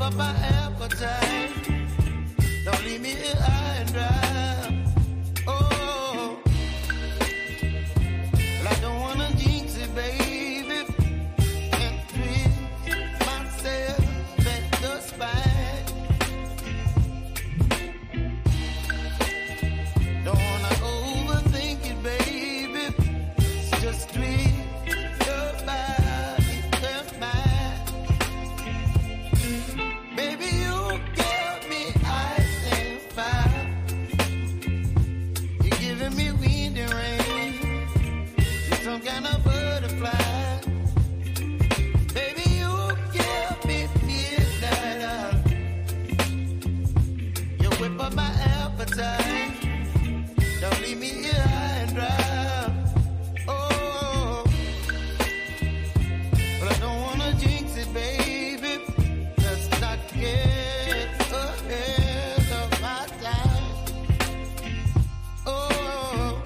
up my appetite. Don't leave me here high and dry. Oh, well, I don't wanna jinx it, baby, and twist myself at the spine. Don't wanna overthink it, baby. It's just twist your body and mine. Baby, you give me ice and fire. You're giving me wind and rain. You're some kind of butterfly. Baby, you give me midnight. You whip up my appetite. Don't leave me here high and dry. Oh, but I don't wanna jinx it, baby. Let's not get ahead of my time. Oh,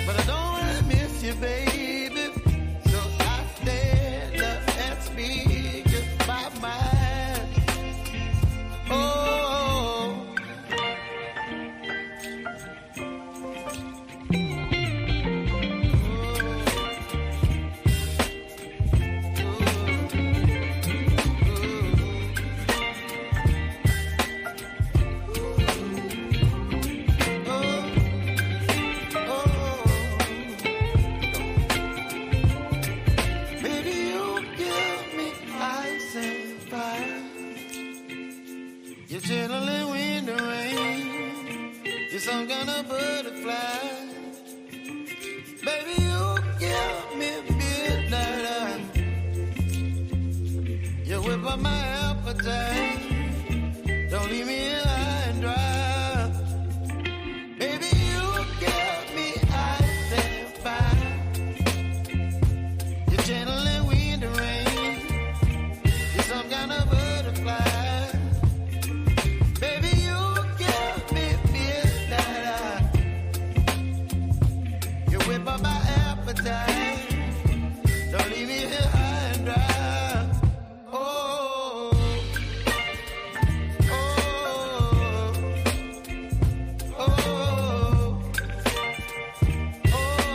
but I don't wanna miss you, baby. So I stand up and speak just my mind. Oh. Baby, you give me ice and fire. You're chilling wind and rain. You're some kind of butterfly. Baby, you give me midnight. You whip up my appetite. Don't leave me here high and dry. Baby, you give me ice and fire. You're channeling wind and rain. You're some kind of butterfly. Baby, you give me midnight. You whip up my appetite. Don't leave me here high and dry. Oh, oh, oh, oh,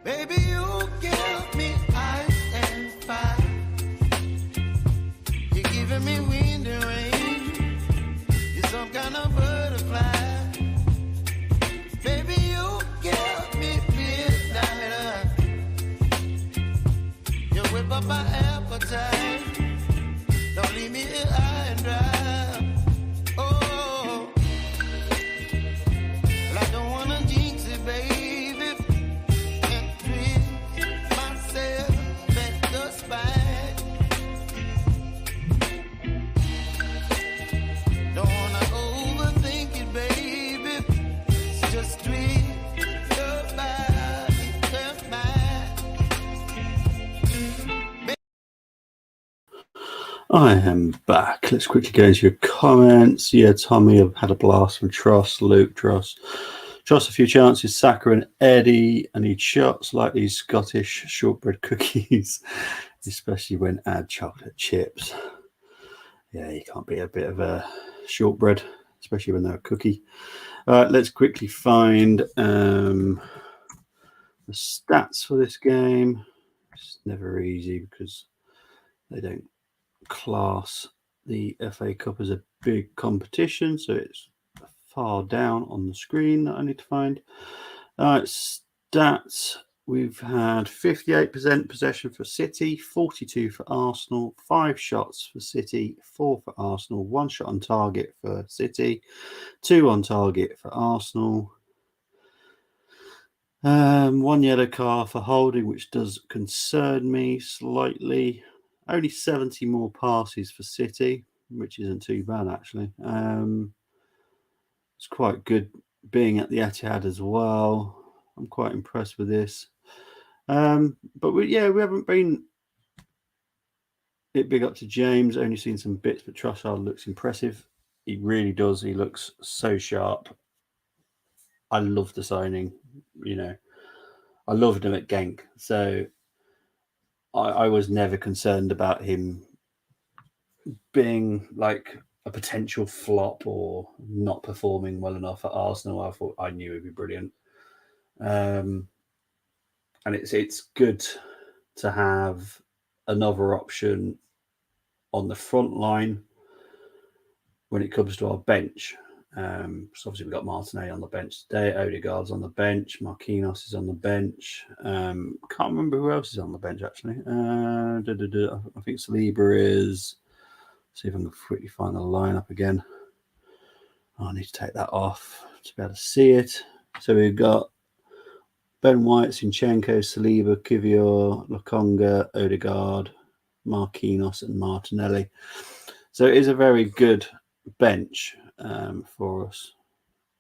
baby, you give me ice and fire. You're giving me wind and rain. You're some kind of butterfly. Baby, you give me midnight. You whip up my appetite. Don't leave me here high and dry. Oh, well, I don't wanna jinx it, baby, and twist myself at the spine. Don't wanna overthink it, baby. It's just twist your body and mine. I am back. Let's quickly go into your comments. Yeah, Tommy, I've had a blast from Tross, Luke, Tross, a few chances. Saka and Eddie, I need shots like these Scottish shortbread cookies, especially when add chocolate chips. Yeah, you can't beat a bit of a shortbread, especially when they're a cookie. Let's quickly find the stats for this game. It's never easy because they don't class the FA Cup as a big competition, so it's far down on the screen that I need to find. Stats. We've had 58% possession for City, 42 for Arsenal, 5 shots for City, 4 for Arsenal, 1 shot on target for City, 2 on target for Arsenal. 1 yellow card for holding, which does concern me slightly. Only 70 more passes for City, which isn't too bad actually. It's quite good being at the Etihad as well. I'm quite impressed with this. But we haven't been big up to James. Only seen some bits, but Trossard looks impressive. He really does. He looks so sharp. I love the signing. I loved him at Genk, so I was never concerned about him being like a potential flop or not performing well enough at Arsenal. I knew he'd be brilliant. And it's good to have another option on the front line when it comes to our bench. So obviously we've got Martinelli on the bench today, Odegaard's on the bench, Marquinhos is on the bench. Can't remember who else is on the bench actually. I think Saliba is. See if I can quickly find the lineup again. I need to take that off to be able to see it. So we've got Ben White, Zinchenko, Saliba, Kivior, Lokonga, Odegaard, Marquinhos, and Martinelli. So it is a very good bench for us.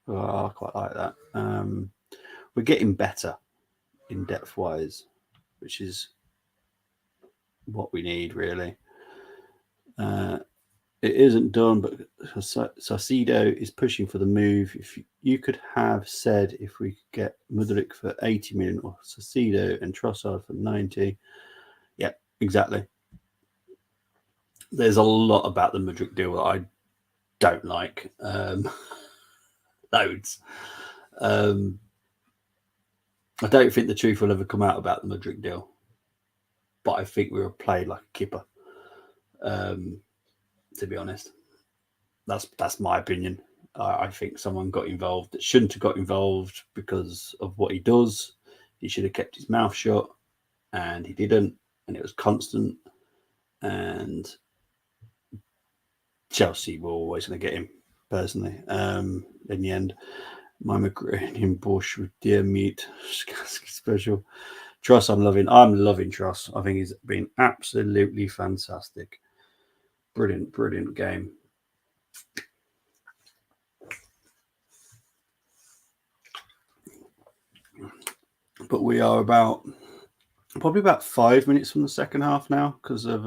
I quite like that. We're getting better in depth wise, which is what we need really. It isn't done, but Sarcedo is pushing for the move. If you could have said if we could get Mudryk for 80 million or Sarcedo and Trossard for 90, yeah, exactly. There's a lot about the Mudryk deal that I don't like. Loads. I don't think the truth will ever come out about the Mudryk deal, but I think we were played like a kipper. To be honest, that's my opinion. I think someone got involved that shouldn't have got involved because of what he does. He should have kept his mouth shut, and he didn't, and it was constant. And Chelsea were always going to get him personally. In the end, my Ukrainian Borscht with dear meat special. Truss, I'm loving Truss. I think he's been absolutely fantastic. Brilliant game. But we are probably about 5 minutes from the second half now because of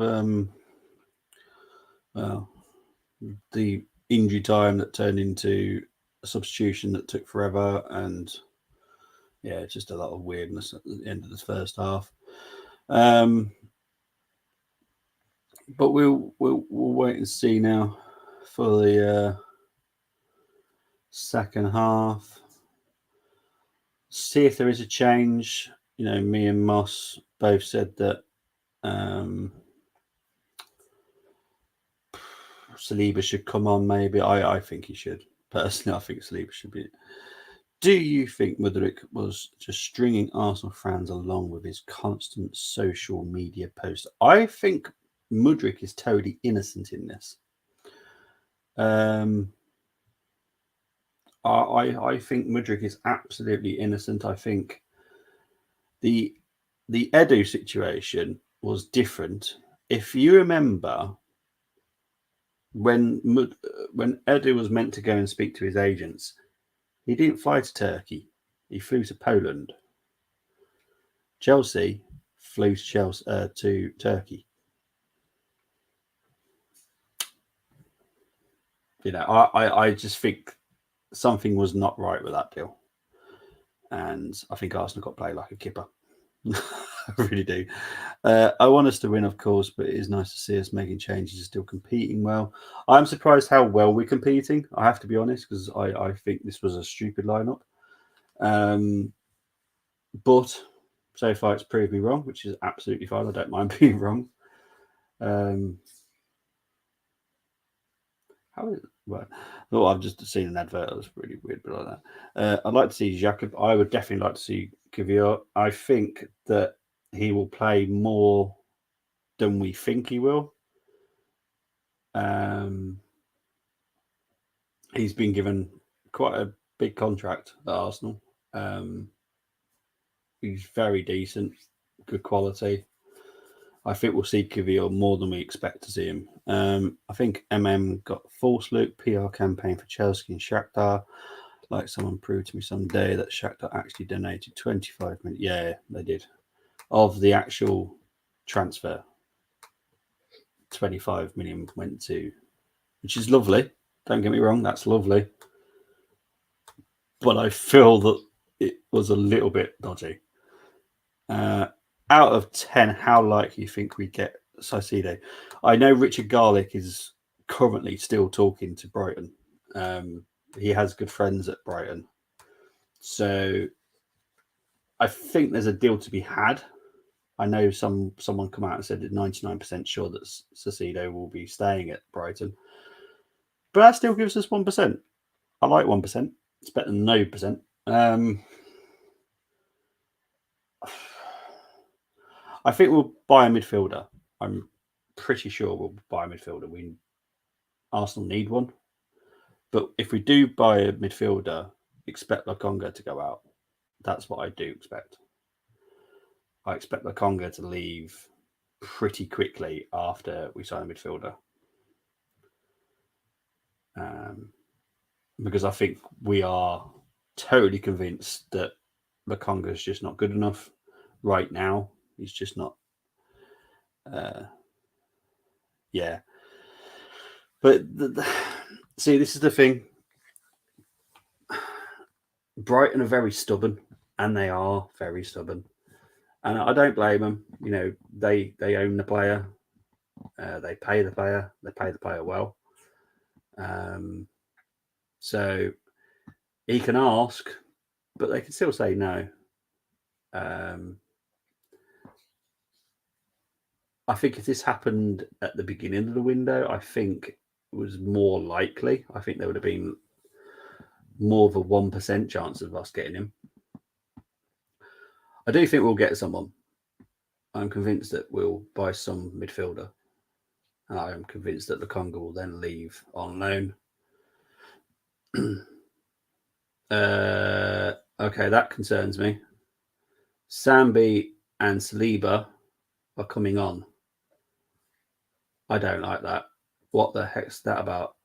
the injury time that turned into a substitution that took forever, and yeah, just a lot of weirdness at the end of the first half. But we'll wait and see now for the second half. See if there is a change. Me and Moss both said that Saliba should come on. Maybe I think he should. Personally, I think Saliba should be. Do you think Mudryk was just stringing Arsenal fans along with his constant social media posts? I think Mudryk is totally innocent in this. I think Mudryk is absolutely innocent. I think the Edu situation was different. If you remember, when Edu was meant to go and speak to his agents, he didn't fly to Turkey. He flew to Poland. Chelsea flew to Turkey. I just think something was not right with that deal. And I think Arsenal got played like a kipper. I really do. I want us to win, of course, but it is nice to see us making changes and still competing well. I'm surprised how well we're competing, I have to be honest, because I think this was a stupid lineup. But so far it's proved me wrong, which is absolutely fine. I don't mind being wrong. How is it? Well, oh, I've just seen an advert that was really weird, but like that. I'd like to see Jacob. I would definitely like to see Kvyat. I think that he will play more than we think he will. He's been given quite a big contract at Arsenal. He's very decent, good quality. I think we'll see Kvyat more than we expect to see him. I think got false look PR campaign for Chelsea and Shakhtar. Like someone proved to me someday that Shakhtar actually donated 25 million. Yeah, they did. Of the actual transfer, 25 million went to, which is lovely. Don't get me wrong, that's lovely. But I feel that it was a little bit dodgy. Out of 10, how likely you think we get Caicedo? I know Richard Garlick is currently still talking to Brighton. He has good friends at Brighton. So I think there's a deal to be had. I know someone come out and said that 99% sure that Caicedo will be staying at Brighton. But that still gives us 1%. I like 1%. It's better than no percent. I think we'll buy a midfielder. I'm pretty sure we'll buy a midfielder. Arsenal need one. But if we do buy a midfielder, expect Lokonga to go out. That's what I do expect. I expect Lokonga to leave pretty quickly after we sign a midfielder. Because I think we are totally convinced that Lokonga is just not good enough right now. He's just not. Yeah. But see, this is the thing. Brighton are very stubborn, and they are very stubborn. And I don't blame them. You know, they own the player. They pay the player. They pay the player well. So he can ask, but they can still say no. I think if this happened at the beginning of the window, I think it was more likely. I think there would have been more of a 1% chance of us getting him. I do think we'll get someone. I'm convinced that we'll buy some midfielder. And I am convinced that Lokonga will then leave on loan. Okay, that concerns me. Sambi and Saliba are coming on. I don't like that. What the heck's that about?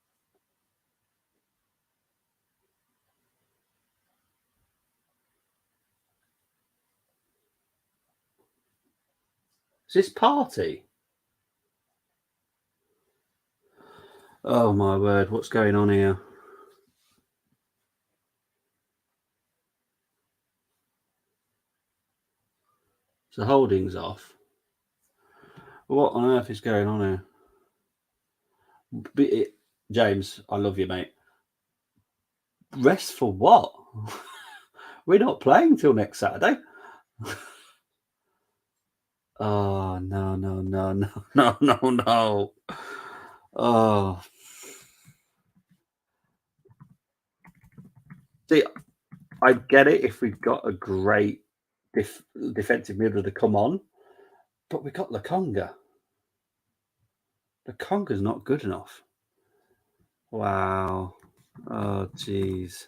Is this party? Oh my word, what's going on here? So holdings off. What on earth is going on here? James, I love you, mate. Rest for what? We're not playing till next Saturday. Oh, no. Oh. See, I get it if we've got a great defensive midfielder to come on, but we've got Lokonga. Lokonga's not good enough. Wow. Oh, jeez.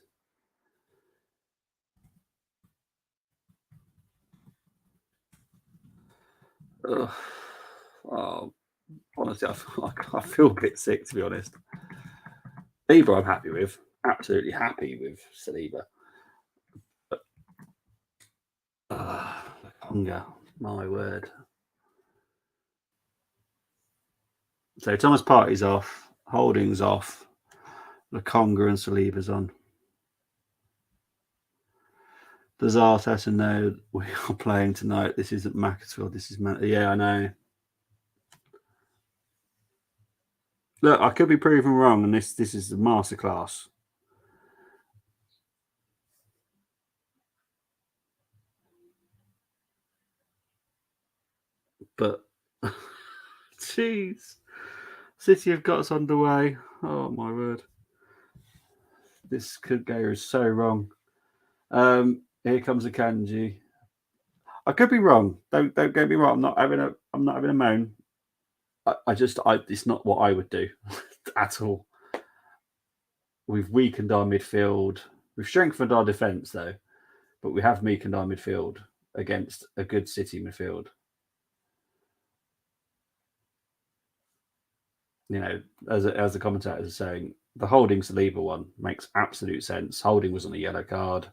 Oh, honestly, I feel a bit sick, to be honest. Saliba, I'm happy with. Absolutely happy with Saliba. Lokonga, my word. So Thomas Partey's off, Holding's off, Lokonga and Saliba's on. Does Arteta know we are playing tonight? This isn't Macclesfield. This is yeah, I know. Look, I could be proven wrong, and this is a masterclass. But jeez, City have got us underway. Oh my word, this could go so wrong. Here comes a Kanji. I could be wrong. Don't get me wrong. I'm not having a moan. It's not what I would do at all. We've weakened our midfield. We've strengthened our defence though, but we have weakened our midfield against a good City midfield. You know, as the commentators are saying, the Holding Saliba one makes absolute sense. Holding was on a yellow card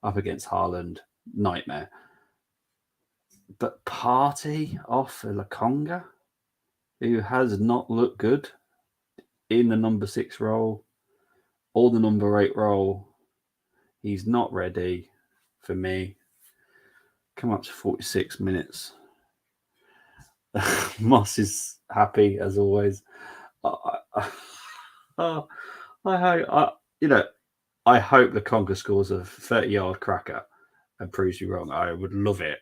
up against Haaland, nightmare. But Partey off for Lokonga, who has not looked good in the number 6 role or the number 8 role. He's not ready for me. Come up to 46 minutes. Moss is happy as always. I hope the Conga scores a 30-yard cracker and proves you wrong. I would love it.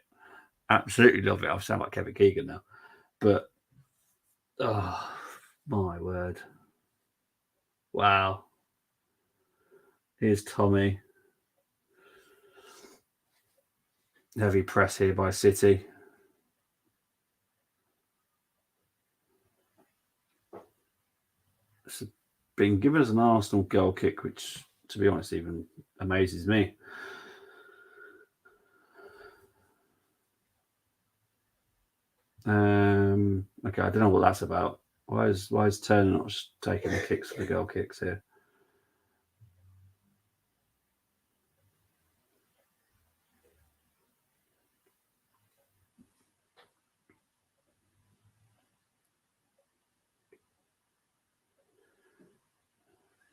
Absolutely love it. I sound like Kevin Keegan now. But, oh, my word. Wow. Here's Tommy. Heavy press here by City. It's been given as an Arsenal goal kick, which, to be honest, even amazes me. Okay, I don't know what that's about. Why is Turner not just taking the kicks for the goal kicks here?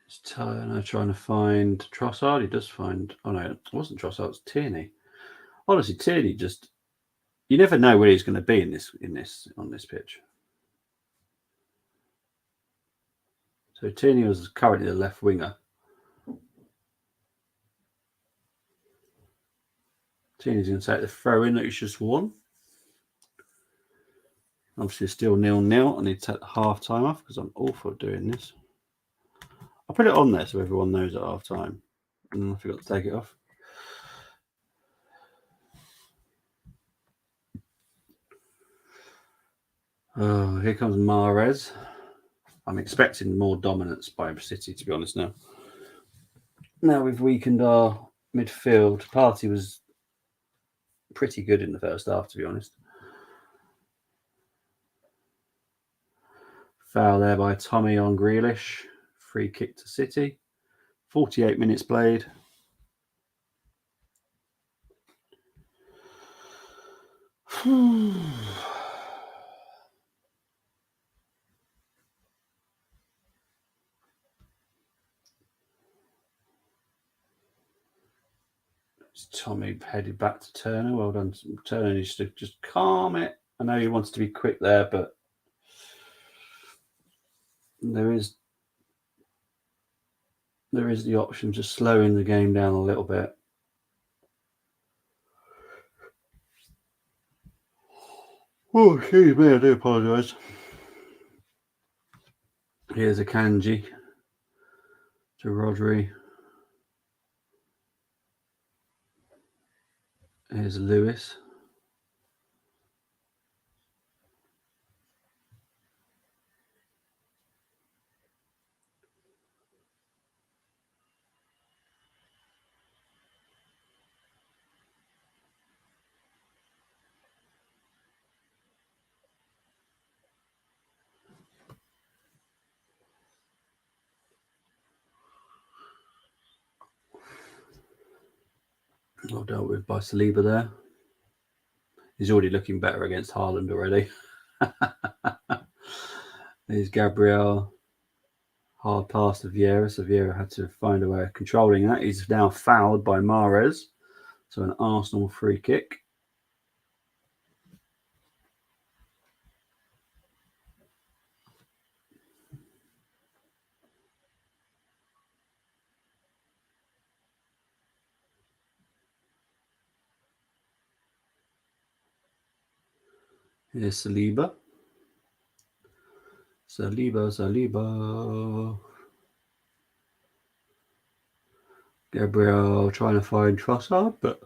It's Turner trying to find Trossard. He does find. Oh no, it wasn't Trossard. It's Tierney. Honestly, Tierney just. You never know where he's going to be on this pitch. So Tierney was currently the left winger. Tierney's going to take the throw in that he's just won. Obviously, still 0-0. I need to take the half time off because I'm awful at doing this. I'll put it on there so everyone knows at half time. And I forgot to take it off. Oh, here comes Mahrez. I'm expecting more dominance by City, to be honest, now. Now we've weakened our midfield. Partey was pretty good in the first half, to be honest. Foul there by Tommy on Grealish. Free kick to City. 48 minutes played. Tommy headed back to Turner. Well done. Turner needs to just calm it. I know he wants to be quick there, but there is the option of just slowing the game down a little bit. Oh, excuse me, I do apologise. Here's a Kanji to Rodri. Here's Lewis. Well dealt with by Saliba there. He's already looking better against Haaland already. There's Gabriel. Hard pass to Vieira. So Vieira had to find a way of controlling that. He's now fouled by Mahrez. So an Arsenal free kick. Here's Saliba. Saliba. Gabriel trying to find Trossard, but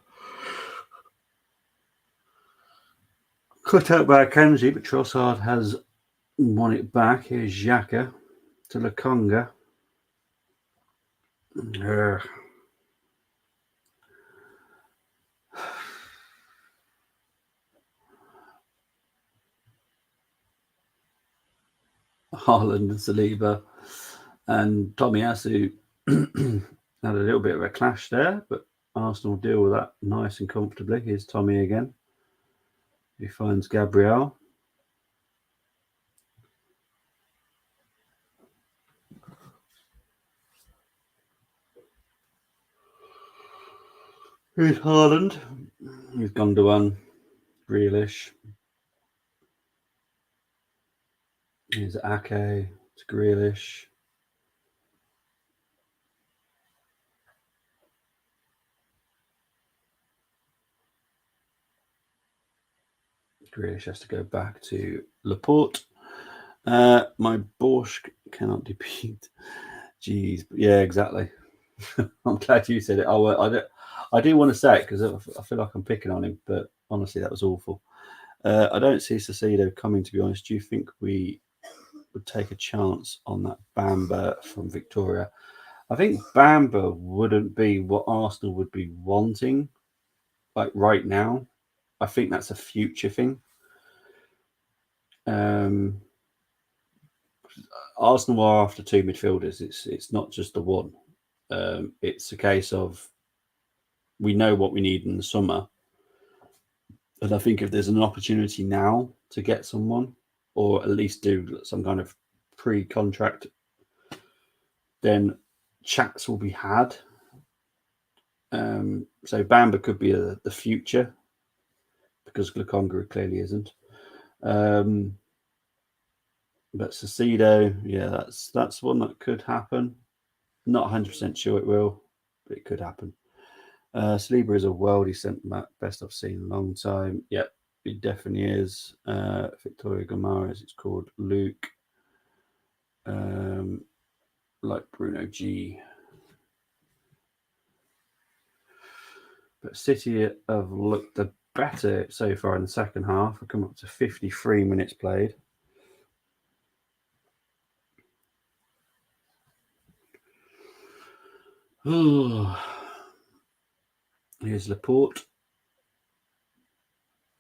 cut out by Akanji, but Trossard has won it back. Here's Xhaka to Lokonga. Haaland and Saliba and Tomiyasu had a little bit of a clash there, but Arsenal deal with that nice and comfortably. Here's Tommy again. He finds Gabriel. Here's Haaland. He's Gundogan. Grealish. Here's Ake. It's Grealish. Grealish has to go back to Laporte. My Borscht cannot defeat. Jeez, yeah, exactly. I'm glad you said it. I do want to say it because I feel like I'm picking on him, but honestly, that was awful. I don't see Caicedo coming, to be honest. Do you think we would take a chance on that Bamba from Victoria? I think Bamba wouldn't be what Arsenal would be wanting, like right now. I think that's a future thing. Arsenal are after two midfielders. It's not just the one. It's a case of we know what we need in the summer, and I think if there's an opportunity now to get someone, or at least do some kind of pre-contract, then chats will be had. So Bamba could be the future because Lokonga clearly isn't. But Caicedo, yeah, that's one that could happen. Not 100% sure it will, but it could happen. Saliba is a worldie centre back, best I've seen in a long time. Yep, it definitely is. Victoria Gomares, it's called Luke. Like Bruno G. But City have looked the better so far in the second half. We've come up to 53 minutes played. Here's Laporte.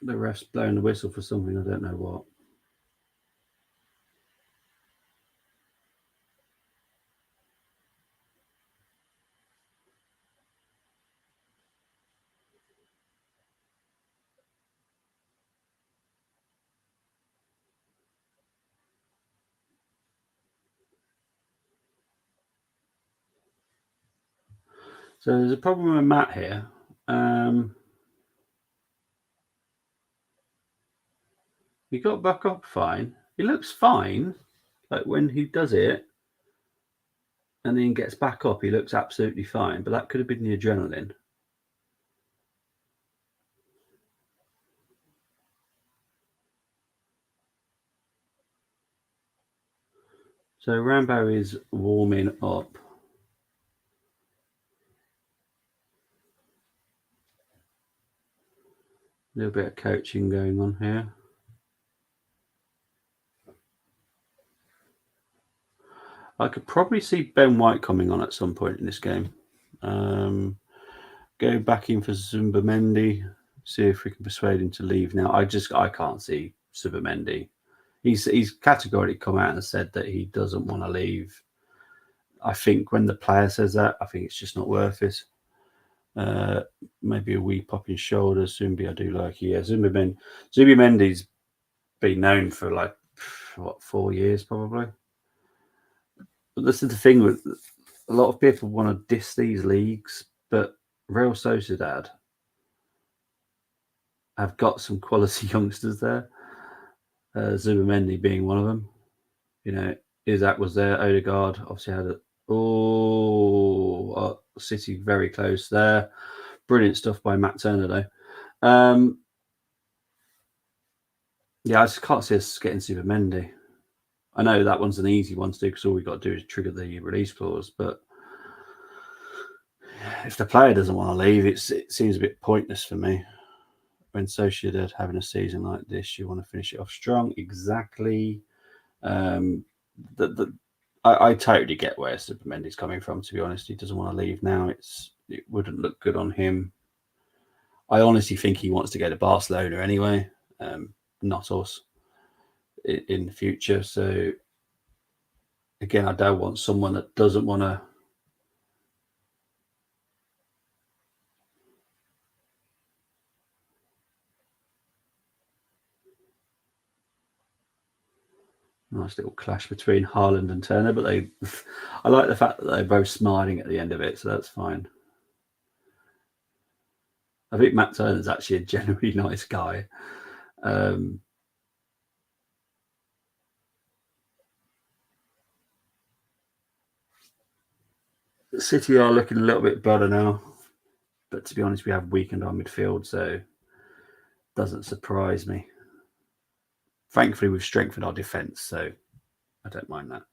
The ref's blowing the whistle for something, I don't know what. So there's a problem with Matt here. He got back up fine. He looks fine. Like when he does it and then gets back up, he looks absolutely fine. But that could have been the adrenaline. So Rambo is warming up. A little bit of coaching going on here. I could probably see Ben White coming on at some point in this game. Go back in for Zumbamendi. See if we can persuade him to leave now. I can't see Zumbamendi. He's categorically come out and said that he doesn't want to leave. I think when the player says that, I think it's just not worth it. Maybe a wee pop in shoulders. Zumbi, I do like. Yeah, Zumbamendi's been known for like 4 years probably. But this is the thing with a lot of people want to diss these leagues, but Real Sociedad have got some quality youngsters there. Zubimendi being one of them. You know, Isaac was there. Odegaard obviously had a City very close there. Brilliant stuff by Matt Turner though. Yeah, I just can't see us getting Zubimendi. I know that one's an easy one to do because all we've got to do is trigger the release clause, but if the player doesn't want to leave, it seems a bit pointless for me. When Sociedad having a season like this, you want to finish it off strong. Exactly. I totally get where Zubimendi's coming from, to be honest. He doesn't want to leave now. It wouldn't look good on him. I honestly think he wants to go to Barcelona anyway, not us in the future. So again, I don't want someone that doesn't want to. Nice little clash between Haaland and Turner, but I like the fact that they're both smiling at the end of it, so that's fine. I think Matt Turner's actually a genuinely nice guy. City are looking a little bit better now, but to be honest, we have weakened our midfield, so it doesn't surprise me. Thankfully, we've strengthened our defence, so I don't mind that.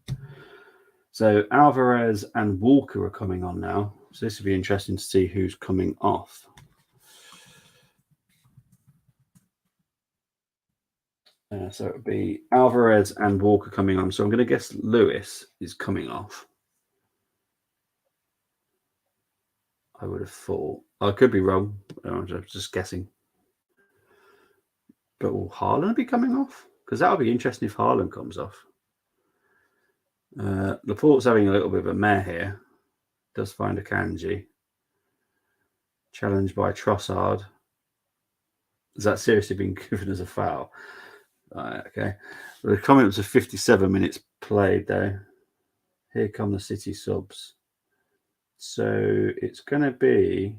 So Alvarez and Walker are coming on now. So this will be interesting to see who's coming off. So it would be Alvarez and Walker coming on. So I'm going to guess Lewis is coming off. I would have thought. I could be wrong. I'm just guessing. But will Haaland be coming off? Because that would be interesting if Haaland comes off. Laporte's having a little bit of a mare here. Does find a Kanji. Challenged by Trossard. Has that seriously been given as a foul? Right, okay. Well, the comment was 57 minutes played though. Here come the City subs. So it's going to be.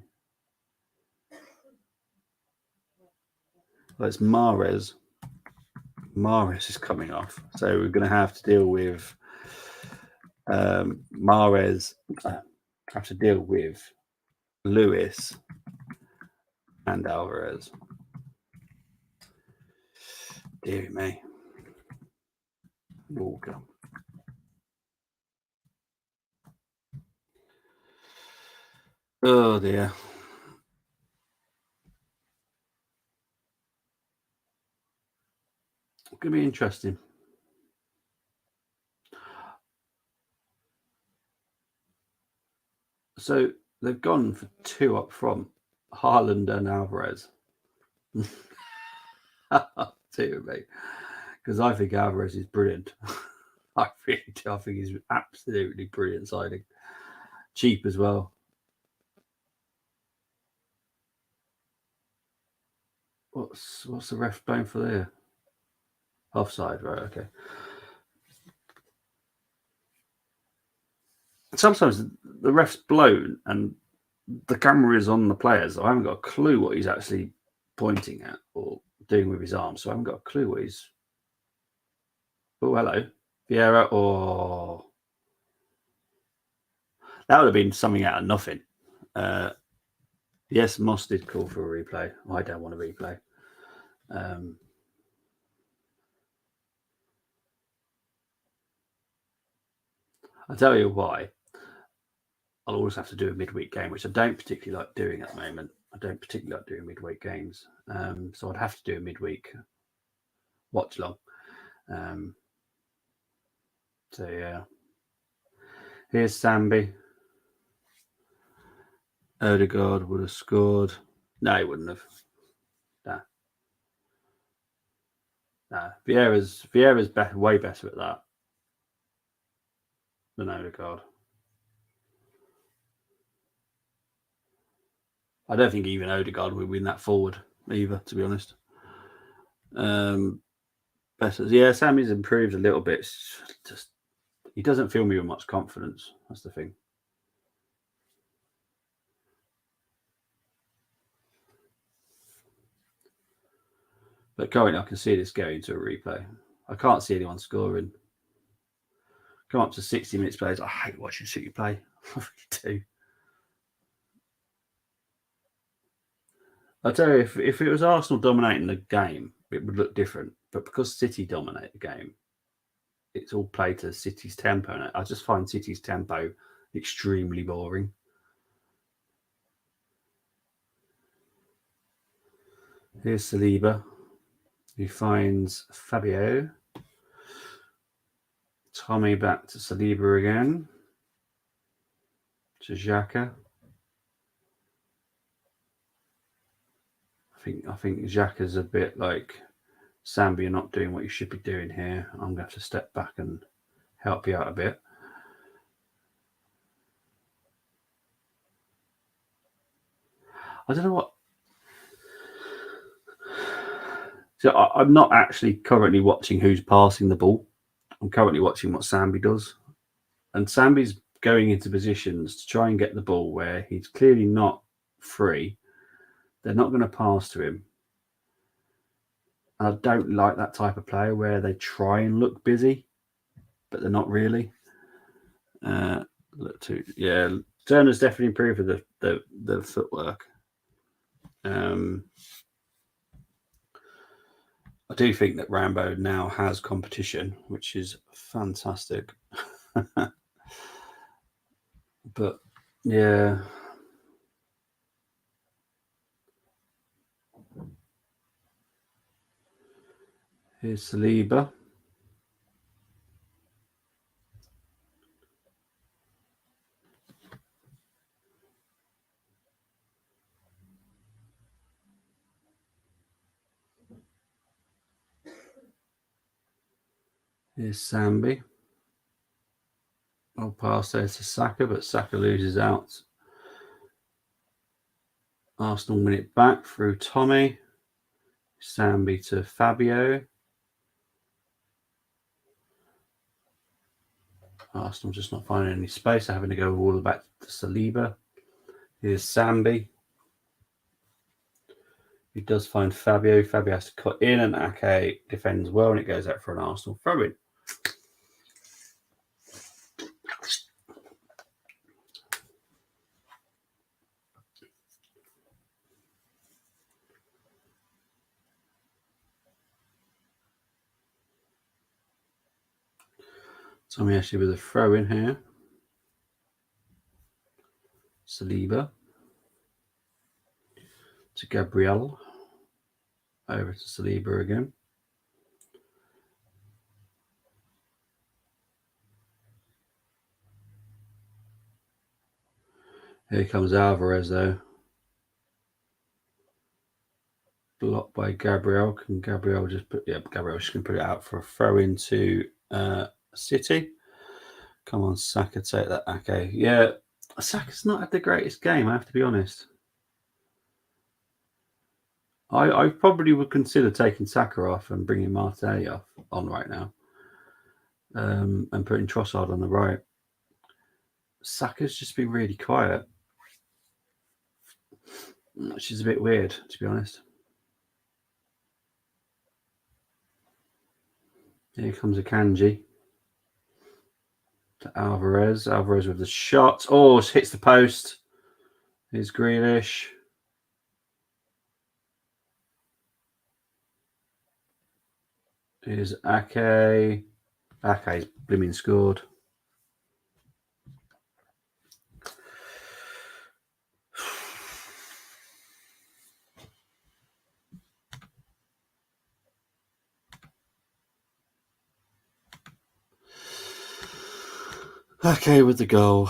Well, it's Mahrez. Mahrez is coming off. So we're going to have to deal with Mahrez. Have to deal with Lewis and Alvarez. Dear me. Walker. Oh dear. It's going to be interesting. So they've gone for two up front, Haaland and Alvarez. Dear me. Because I think Alvarez is brilliant. I think he's absolutely brilliant signing. Cheap as well. What's the ref playing for there? Offside, right? Okay. Sometimes the ref's blown and the camera is on the players. I haven't got a clue what he's actually pointing at or doing with his arm, so I haven't got a clue what he's. Oh, hello, Vieira. Oh, that would have been something out of nothing. Yes, Moss did call for a replay. I don't want a replay. I'll tell you why. I'll always have to do a midweek game, which I don't particularly like doing at the moment. I don't particularly like doing midweek games. So I'd have to do a midweek watch-along. So, yeah. Here's Sambi. Odegaard would have scored. No, he wouldn't have. No. Vieira's way better at that than Odegaard. I don't think even Odegaard would win that forward either, to be honest. Better. Yeah, Sammy's improved a little bit. It's just he doesn't fill me with much confidence. That's the thing. But currently, I can see this going to a replay. I can't see anyone scoring. Come up to 60 minutes played. I hate watching City play. I really do. I tell you, if it was Arsenal dominating the game, it would look different. But because City dominate the game, it's all played to City's tempo. And I just find City's tempo extremely boring. Here's Saliba. He finds Fabio. Tommy back to Saliba again. To Xhaka. I think Xhaka's a bit like, Sambi, you're not doing what you should be doing here. I'm going to have to step back and help you out a bit. I don't know what. So I'm not actually currently watching who's passing the ball. I'm currently watching what Sambi does. And Sambi's going into positions to try and get the ball where he's clearly not free. They're not going to pass to him. And I don't like that type of player where they try and look busy, but they're not really. Turner's definitely improved with the footwork. I do think that Rambo now has competition, which is fantastic. But yeah. Here's Saliba. Here's Sambi. I'll pass there to Saka, but Saka loses out. Arsenal win it back through Tommy. Sambi to Fabio. Arsenal just not finding any space. They're having to go all the way back to Saliba. Here's Sambi. He does find Fabio. Fabio has to cut in, and Ake defends well, and it goes out for an Arsenal throw-in. Tommy actually with a throw-in here. Saliba to Gabriel. Over to Saliba again. Here comes Alvarez though. Blocked by Gabriel. Can Gabriel just put? Yeah, Gabriel just can put it out for a throw into City. Come on, Saka, take that. Okay, yeah, Saka's not had the greatest game. I have to be honest. I probably would consider taking Saka off and bringing Martinelli on right now, and putting Trossard on the right. Saka's just been really quiet, which is a bit weird, to be honest. Here comes Akanji to Alvarez. Alvarez with the shot. Oh, hits the post. Here's Grealish. Here's Ake. Ake's blooming scored. Okay, with the goal.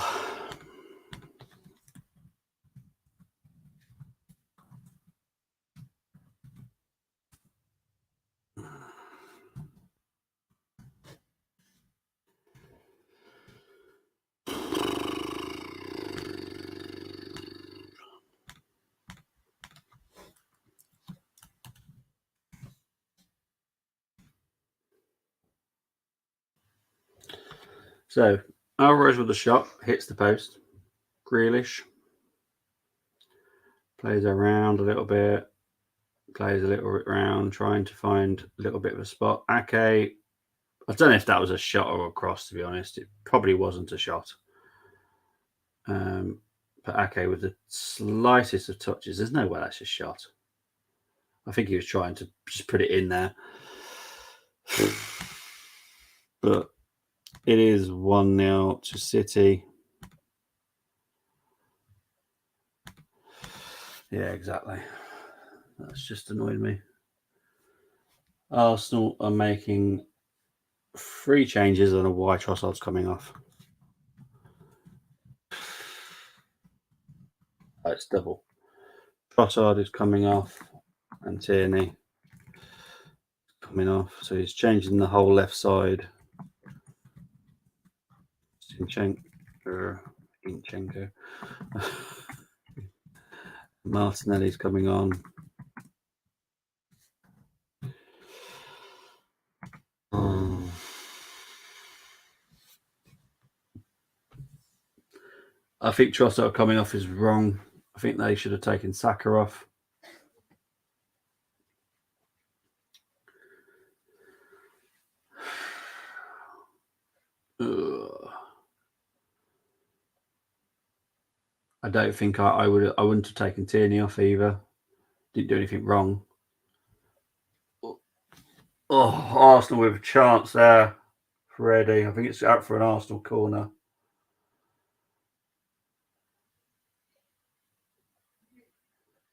So Alvarez with the shot, hits the post. Grealish plays around a little bit, Plays a little bit round, trying to find a little bit of a spot. Ake, I don't know if that was a shot or a cross, to be honest. It probably wasn't a shot. But Ake with the slightest of touches. There's no way that's a shot. I think he was trying to just put it in there. But it is 1-0 to City. Yeah, exactly. That's just annoyed me. Arsenal are making 3 changes and a wide Trossard's coming off. Oh, it's double. Trossard is coming off and Tierney coming off. So he's changing the whole left side. Zinchenko. Martinelli's coming on. I think Trossard coming off is wrong. I think they should have taken Saka off. I don't think I wouldn't have taken Tierney off either. Didn't do anything wrong. Oh, Arsenal with a chance there for Eddie. I think it's out for an Arsenal corner.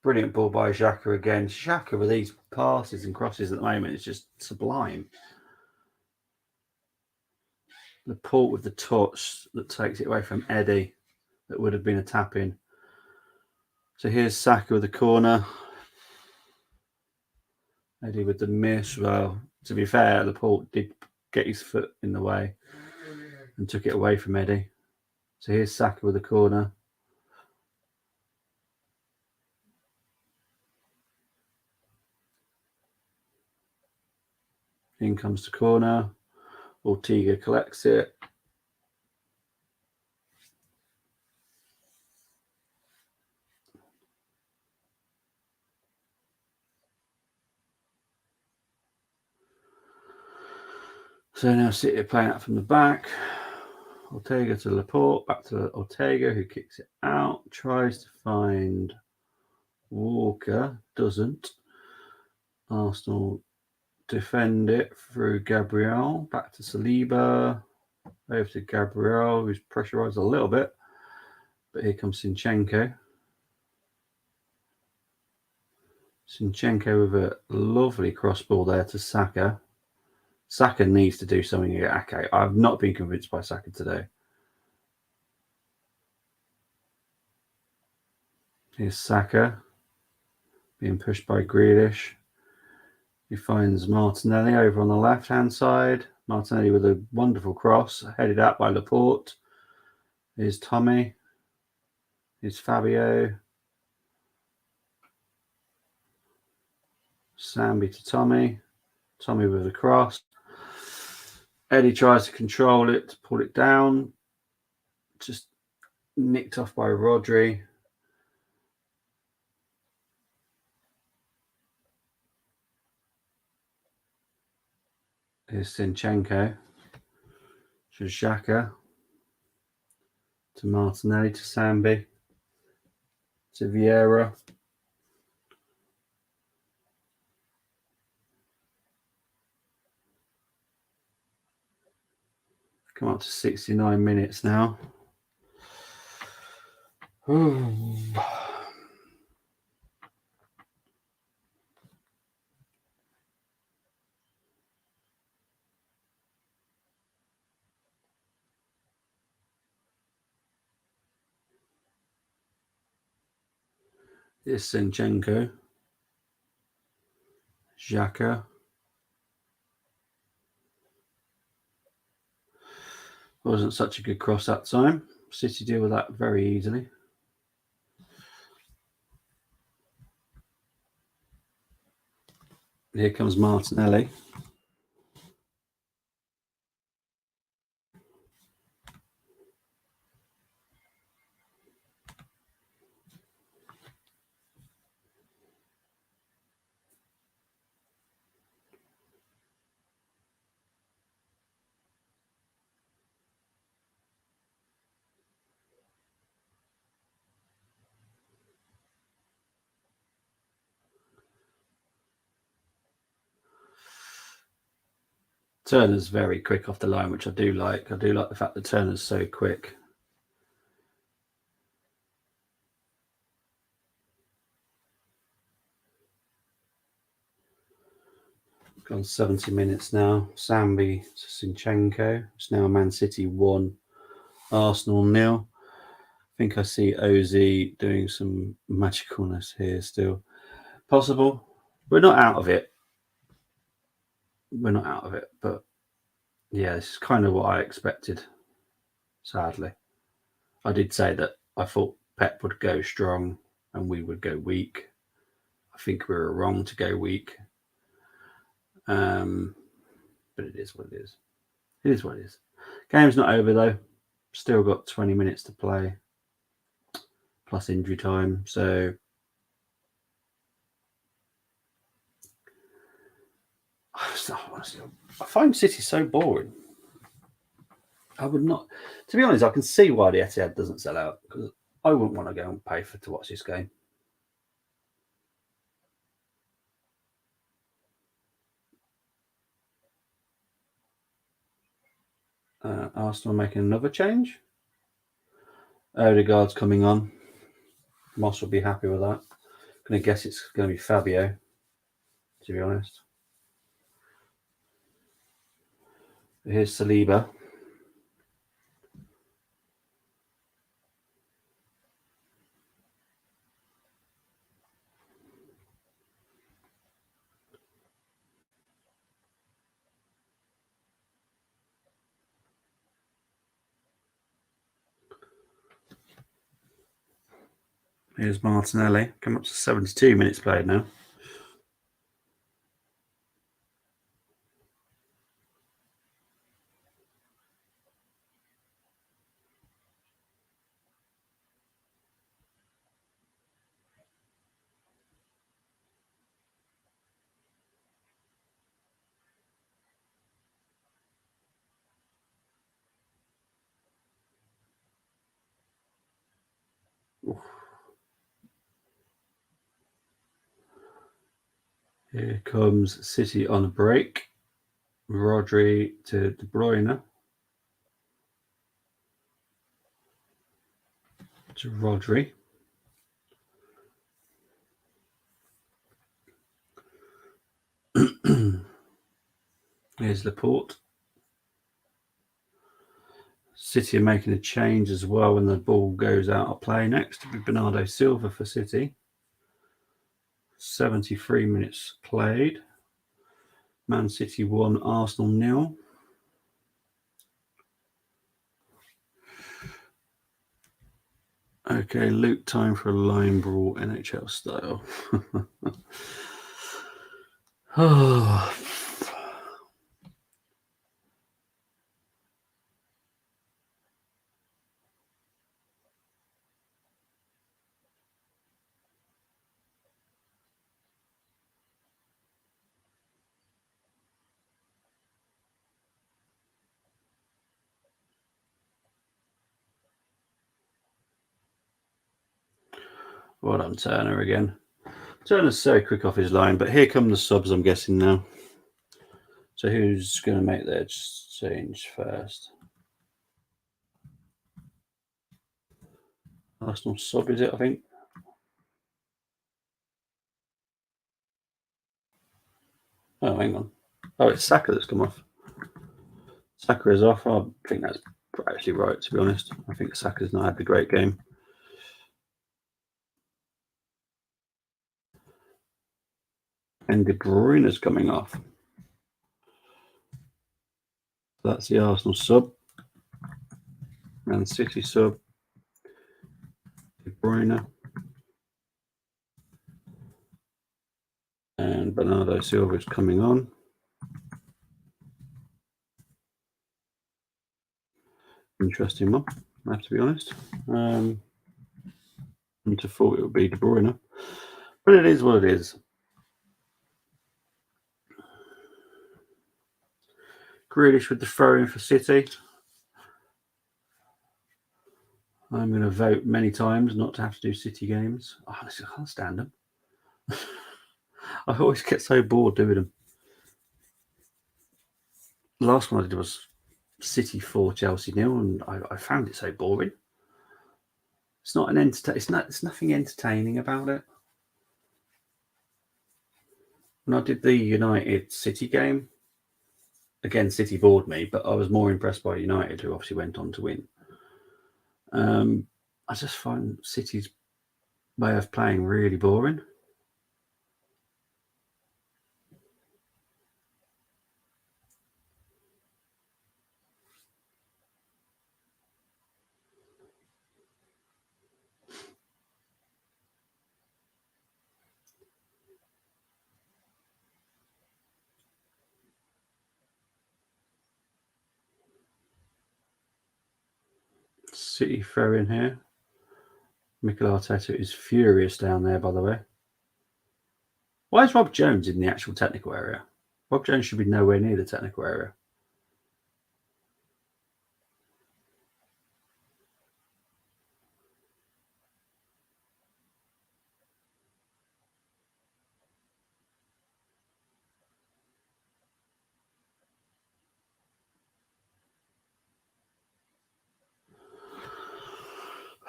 Brilliant ball by Xhaka again. Xhaka with these passes and crosses at the moment is just sublime. Laporte with the touch that takes it away from Eddie. That would have been a tap in. So here's Saka with the corner. Eddie with the miss. Well, to be fair, Laporte did get his foot in the way and took it away from Eddie. So here's Saka with the corner. In comes the corner. Ortega collects it. So now City playing out from the back. Ortega to Laporte, back to Ortega, who kicks it out, tries to find Walker, doesn't. Arsenal defend it through Gabriel, back to Saliba, over to Gabriel, who's pressurised a little bit, but here comes Zinchenko. Zinchenko with a lovely cross ball there to Saka. Saka needs to do something at Ake. I've not been convinced by Saka today. Here's Saka being pushed by Grealish. He finds Martinelli over on the left-hand side. Martinelli with a wonderful cross, headed out by Laporte. Here's Tommy. Here's Fabio. Sambi to Tommy. Tommy with a cross. Eddie tries to control it, to pull it down. Just nicked off by Rodri. Here's Zinchenko. To Xhaka. To Martinelli, to Sambi. To Vieira. Come up to 69 minutes now. Here's Zinchenko. Xhaka. Wasn't such a good cross that time. City deal with that very easily. Here comes Martinelli. Turner's very quick off the line, which I do like. I do like the fact that Turner's so quick. Gone 70 minutes now. Sambi to Zinchenko. It's now Man City 1, Arsenal 0. I think I see OZ doing some magicalness here still. Possible. We're not out of it. We're not out of it, but yeah, this is kind of what I expected, sadly. I did say that I thought Pep would go strong and we would go weak. I think we were wrong to go weak. But it is what it is. It is what it is. Game's not over though. Still got 20 minutes to play, plus injury time. So I find City so boring. I would not, to be honest. I can see why the Etihad doesn't sell out, because I wouldn't want to go and pay to watch this game. Arsenal making another change. Odegaard's coming on. Moss will be happy with that. I'm going to guess it's going to be Fabio, to be honest. Here's Saliba. Here's Martinelli. Come up to 72 minutes played now. Oof. Here comes City on a break. Rodri to De Bruyne. To Rodri. Here's Laporte. City are making a change as well when the ball goes out of play next. It'll be Bernardo Silva for City. 73 minutes played. Man City 1, Arsenal 0. Okay, Luke, time for a line brawl, NHL style. Oh. Well done, Turner again. Turner's so quick off his line, but here come the subs, I'm guessing now. So who's going to make their change first? Arsenal sub, is it, I think? Oh, hang on. Oh, it's Saka that's come off. Saka is off. I think that's actually right, to be honest. I think Saka's not had the great game. And De Bruyne is coming off. That's the Arsenal sub. Man City sub. De Bruyne. And Bernardo Silva is coming on. Interesting one, I have to be honest. I thought it would be De Bruyne. But it is what it is. Grealish with the throw-in for City. I'm going to vote many times not to have to do City games. Honestly, I can't stand them. I always get so bored doing them. The last one I did was City 4, Chelsea 0, and I found it so boring. It's not an It's nothing entertaining about it. When I did the United City game, again, City bored me, but I was more impressed by United, who obviously went on to win. I just find City's way of playing really boring. City throw in here. Mikel Arteta is furious down there, by the way. Why is Rob Jones in the actual technical area? Rob Jones should be nowhere near the technical area.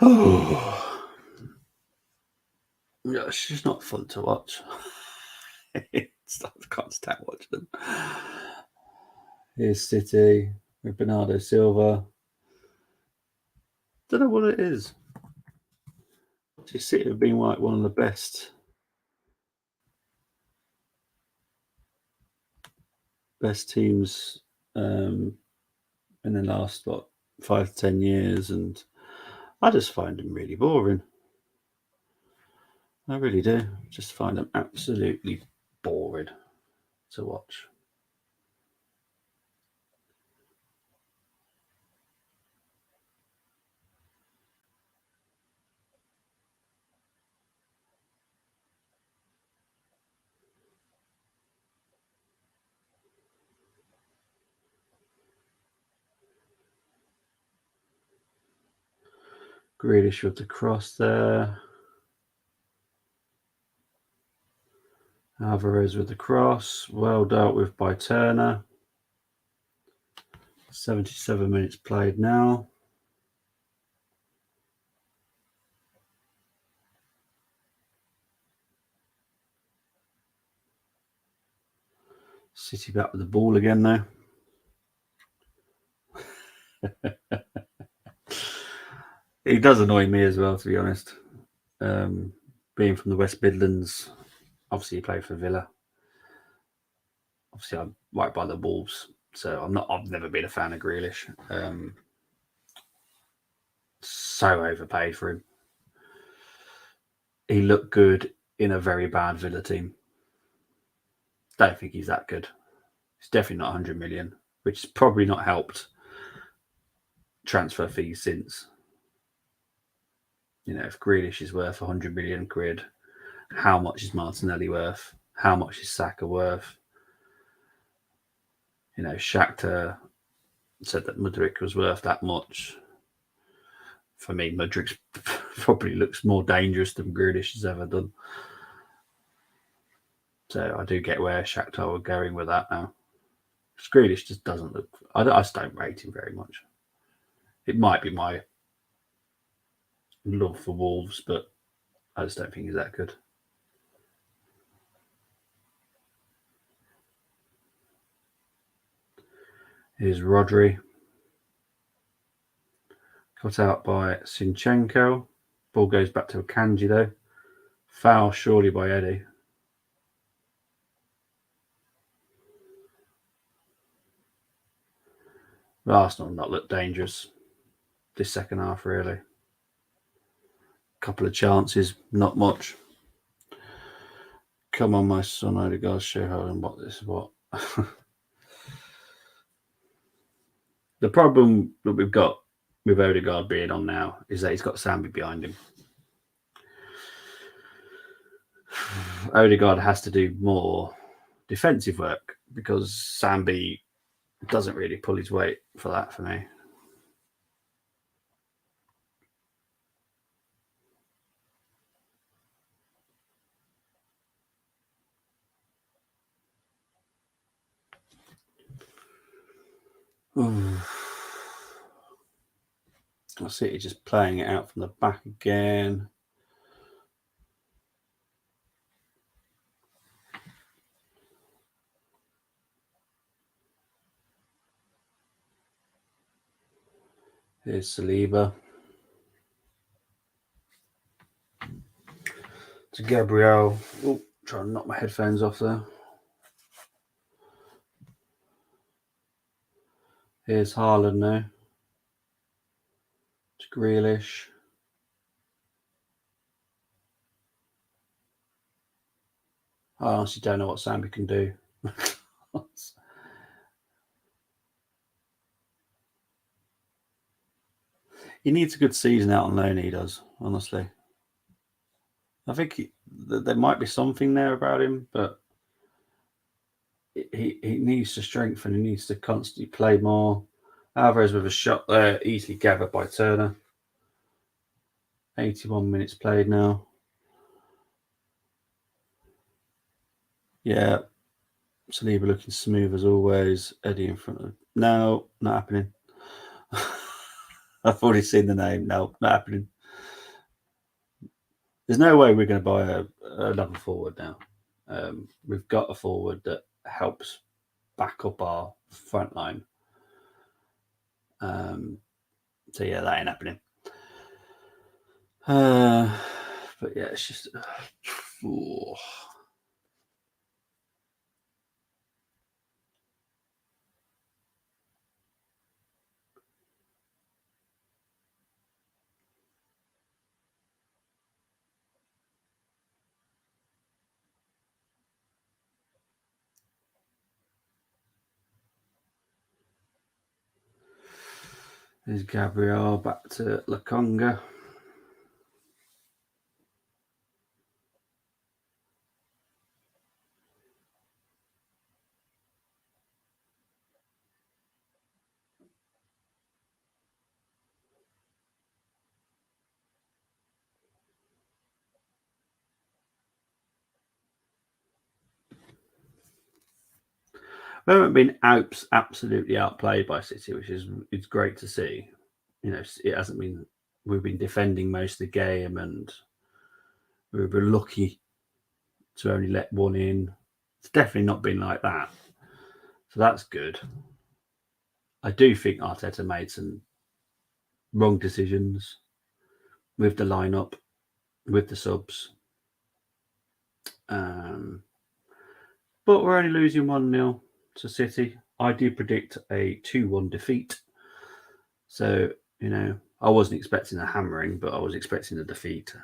Oh, yeah, it's just not fun to watch. I can't stand watching them. Here's City with Bernardo Silva. Don't know what it is. City have been like one of the best teams in the last 5 to 10 years, and I just find them really boring. I really do. Just find them absolutely boring to watch. Grealish with the cross there. Alvarez with the cross. Well dealt with by Turner. 77 minutes played now. City back with the ball again now. He does annoy me as well, to be honest. Being from the West Midlands, obviously he played for Villa. Obviously, I'm right by the Wolves, so I've never been a fan of Grealish. So overpaid for him. He looked good in a very bad Villa team. Don't think he's that good. He's definitely not 100 million, which has probably not helped transfer fees since. If Grealish is worth 100 million quid, how much is Martinelli worth? How much is Saka worth? Shakhtar said that Mudryk was worth that much. For me, Mudryk probably looks more dangerous than Grealish has ever done. So I do get where Shakhtar were going with that now. Grealish just doesn't look... I just don't rate him very much. It might be my love for Wolves, but I just don't think he's that good. Here's Rodri. Cut out by Sinchenko. Ball goes back to Akanji though. Foul surely by Eddie. Arsenal not looked dangerous this second half, really. Couple of chances, not much. Come on, my son, Odegaard, show how and what this is what. The problem that we've got with Odegaard being on now is that he's got Sambi behind him. Odegaard has to do more defensive work because Sambi doesn't really pull his weight for that for me. I see it just playing it out from the back again. Here's Saliba. To Gabriel. Oh, trying to knock my headphones off there. Here's Haaland now. To Grealish. I honestly don't know what Sambi can do. He needs a good season out on loan, he does, honestly. I think there might be something there about him, but he needs to strengthen. He needs to constantly play more. Alvarez with a shot there, easily gathered by Turner. 81 minutes played now. Yeah, Saliba looking smooth as always. Eddie in front of. No, not happening. I've already seen the name. No, not happening. There's no way we're going to buy another forward now. We've got a forward that helps back up our front line. So yeah, that ain't happening. But yeah, it's just. There's Gabriel back to Lakonga. We haven't been absolutely outplayed by City, which is it's great to see. You know, it hasn't been. We've been defending most of the game, and we were lucky to only let one in. It's definitely not been like that, so that's good. I do think Arteta made some wrong decisions with the lineup, with the subs. But we're only losing 1-0 to City. I do predict a 2-1 defeat. So, you know, I wasn't expecting a hammering, but I was expecting a defeat.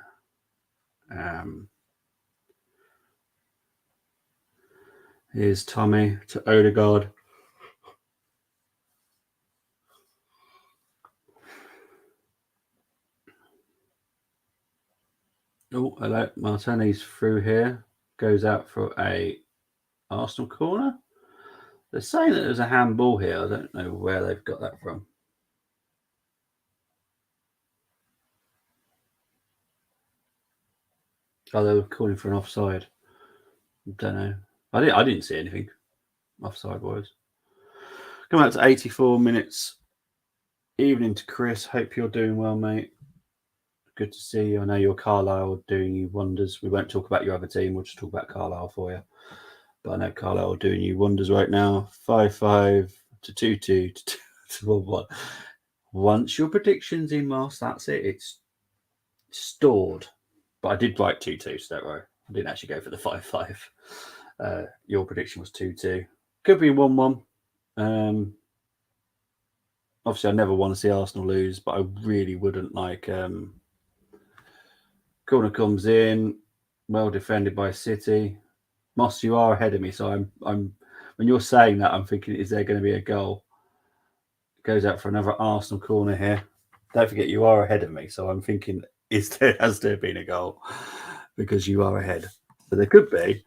Here's Tommy to Odegaard. Oh, hello. Martinez through here. Goes out for a Arsenal corner. They're saying that there's a handball here. I don't know where they've got that from. Oh, they were calling for an offside. Don't know. I didn't see anything offside wise. Come out to 84 minutes. Evening to Chris. Hope you're doing well, mate. Good to see you. I know you're Carlisle doing you wonders. We won't talk about your other team. We'll just talk about Carlisle for you. But I know Carlisle are doing you wonders right now. 5-5 to 2-2 to 1-1. Once your prediction's in, Mars, that's it. It's stored. But I did write 2-2, so don't worry. I didn't actually go for the 5-5. Your prediction was 2-2. Could be 1-1. Obviously, I never want to see Arsenal lose, but I really wouldn't like. Corner comes in, well defended by City. Moss, you are ahead of me, so I'm. When you're saying that, I'm thinking, is there going to be a goal? Goes out for another Arsenal corner here. Don't forget, you are ahead of me, so I'm thinking, has there been a goal? Because you are ahead, but there could be.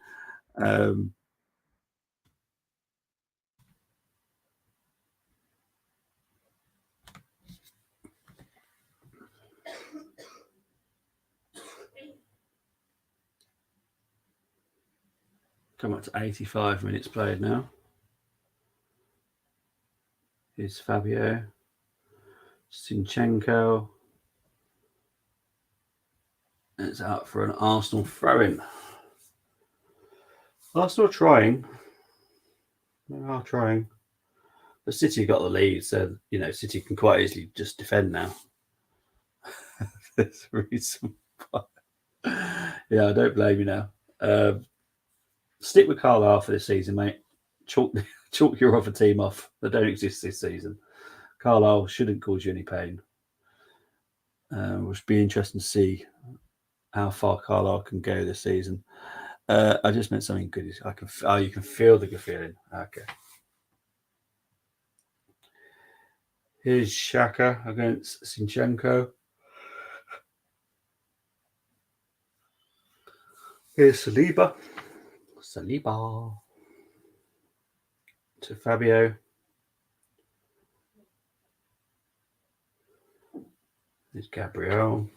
Come up to 85 minutes played now. Here's Fabio. Zinchenko. It's out for an Arsenal throw-in. Arsenal are trying. They are trying. But City got the lead, so City can quite easily just defend now. There's a reason why. Yeah, I don't blame you now. Stick with Carlisle for this season, mate. Chalk your other team off. They don't exist this season. Carlisle shouldn't cause you any pain. Which will be interesting to see how far Carlisle can go this season. I just meant something good. You can feel the good feeling. Okay. Here's Xhaka against Zinchenko. Here's Saliba. To Fabio. There's Gabriel.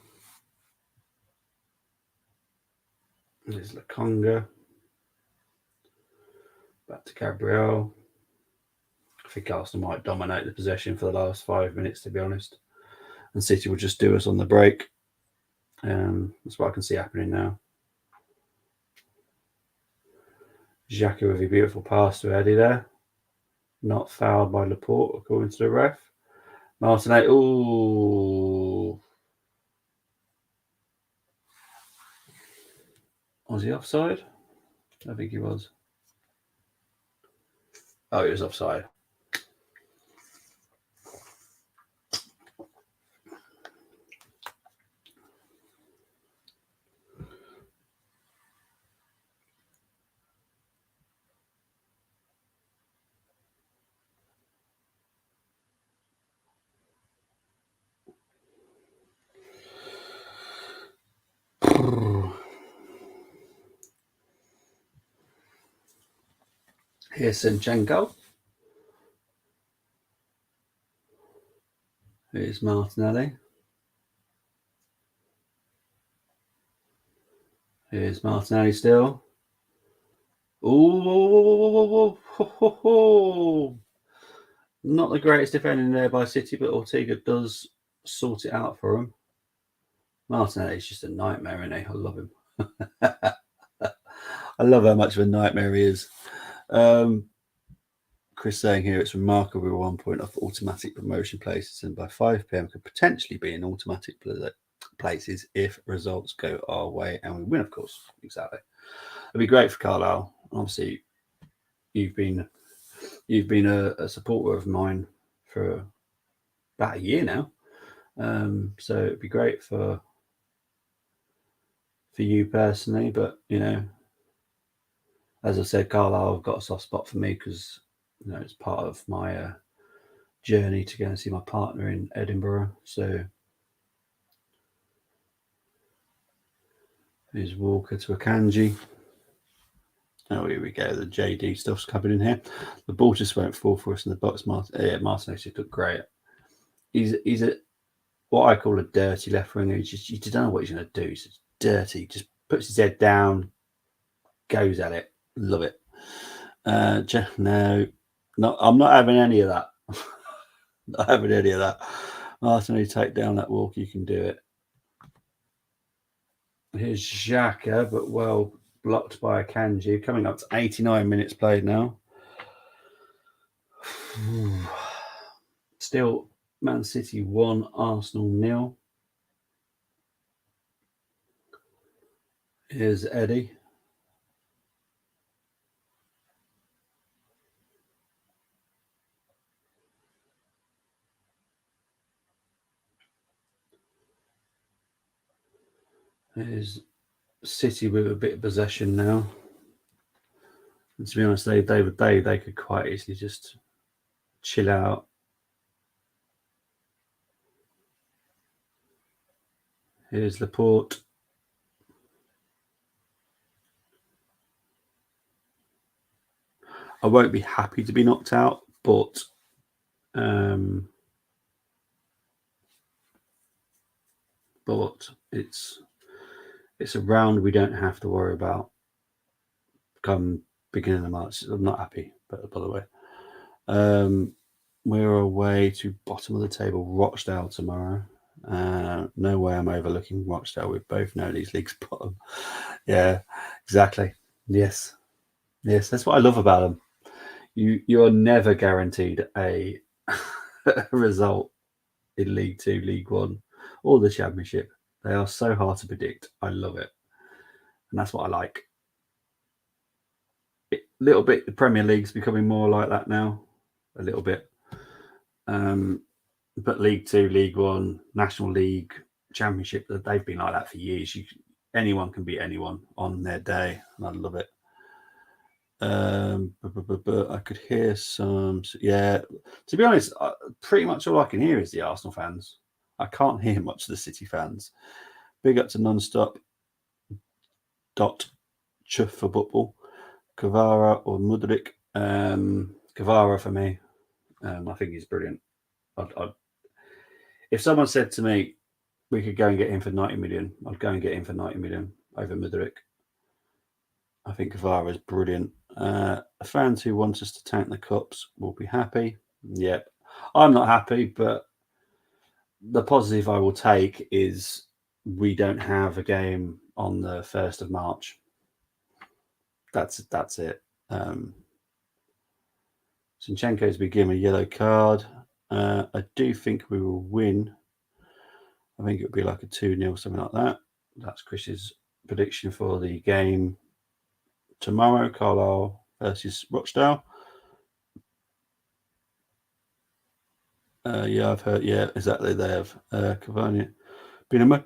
There's Lakonga. Back to Gabriel. I think Arsenal might dominate the possession for the last 5 minutes, to be honest. And City will just do us on the break. That's what I can see happening now. Xhaka with a beautiful pass to Eddie there. Not fouled by Laporte, according to the ref. Martinelli. Ooh. Was he offside? I think he was. Oh, he was offside. Here's Zinchenko. Here's Martinelli. Here's Martinelli still. Ooh. Not the greatest defending there by City, but Ortega does sort it out for him. Martinelli is just a nightmare, isn't he? I love him. I love how much of a nightmare he is. Chris saying here it's remarkable we're 1 point off automatic promotion places, and by 5 p.m. could potentially be in automatic places if results go our way and we win, of course. Exactly. It'd be great for Carlisle. Obviously, you've been a supporter of mine for about a year now, so it'd be great for you personally. But as I said, Carlisle have got a soft spot for me because it's part of my journey to go and see my partner in Edinburgh. So here's Walker to Akanji. Oh, here we go. The JD stuff's coming in here. The ball just won't fall for us in the box. Martinez just looked great. He's a what I call a dirty left winger. You don't know what he's going to do. He's just dirty. Just puts his head down, goes at it. Love it. No, I'm not having any of that. Not having any of that. Martinelli, take down that walk. You can do it. Here's Xhaka, but well blocked by Akanji. Coming up to 89 minutes played now. Still Man City 1, Arsenal 0. Here's Eddie. Here's City with a bit of possession now. And to be honest, they could quite easily just chill out. Here's Laporte. I won't be happy to be knocked out, but it's a round we don't have to worry about come beginning of March. I'm not happy, but by the way. We're away to bottom of the table, Rochdale tomorrow. No way I'm overlooking Rochdale. We both know these leagues bottom. Yeah, exactly. Yes, that's what I love about them. You are never guaranteed a result in League Two, League One, or the Championship. They are so hard to predict. I love it, and that's what I like. Little bit, the Premier League's becoming more like that now. A little bit. But League Two, League One, National League, Championship, they've been like that for years. Anyone can beat anyone on their day, and I love it. But I could hear some. Yeah, to be honest, pretty much all I can hear is the Arsenal fans. I can't hear much of the City fans. Big up to Nonstop. Ch for football. Kvara or Mudrik. Kvara for me. I think he's brilliant. If someone said to me, we could go and get him for 90 million, I'd go and get him for 90 million over Mudrik. I think Kvara is brilliant. Fans who want us to tank the cups will be happy. Yep. I'm not happy, but the positive I will take is we don't have a game on the 1st of March. That's it. Zinchenko's been given a yellow card. I do think we will win. I think it would be like a 2-0, something like that. That's Chris's prediction for the game tomorrow, Carlisle versus Rochdale. Yeah, I've heard. Yeah, exactly. They have Cavani been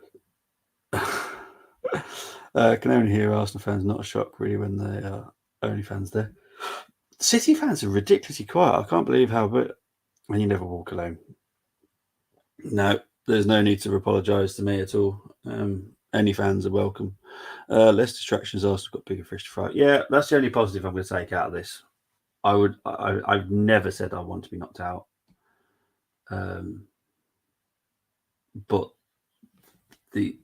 can only hear Arsenal fans. Not a shock, really, when they are only fans there. City fans are ridiculously quiet. I can't believe how. But and you never walk alone. No, there's no need to apologise to me at all. Any fans are welcome. Less distractions. Arsenal got bigger fish to fry. Yeah, that's the only positive I'm going to take out of this. I've never said I want to be knocked out. But the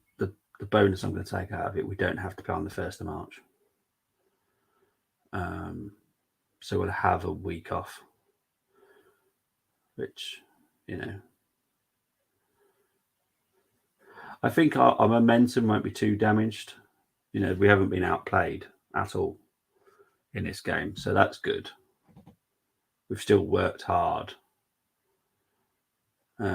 bonus I'm going to take out of it, we don't have to play on the 1st of March. So we'll have a week off, which, I think our momentum won't be too damaged. We haven't been outplayed at all in this game, so that's good. We've still worked hard. We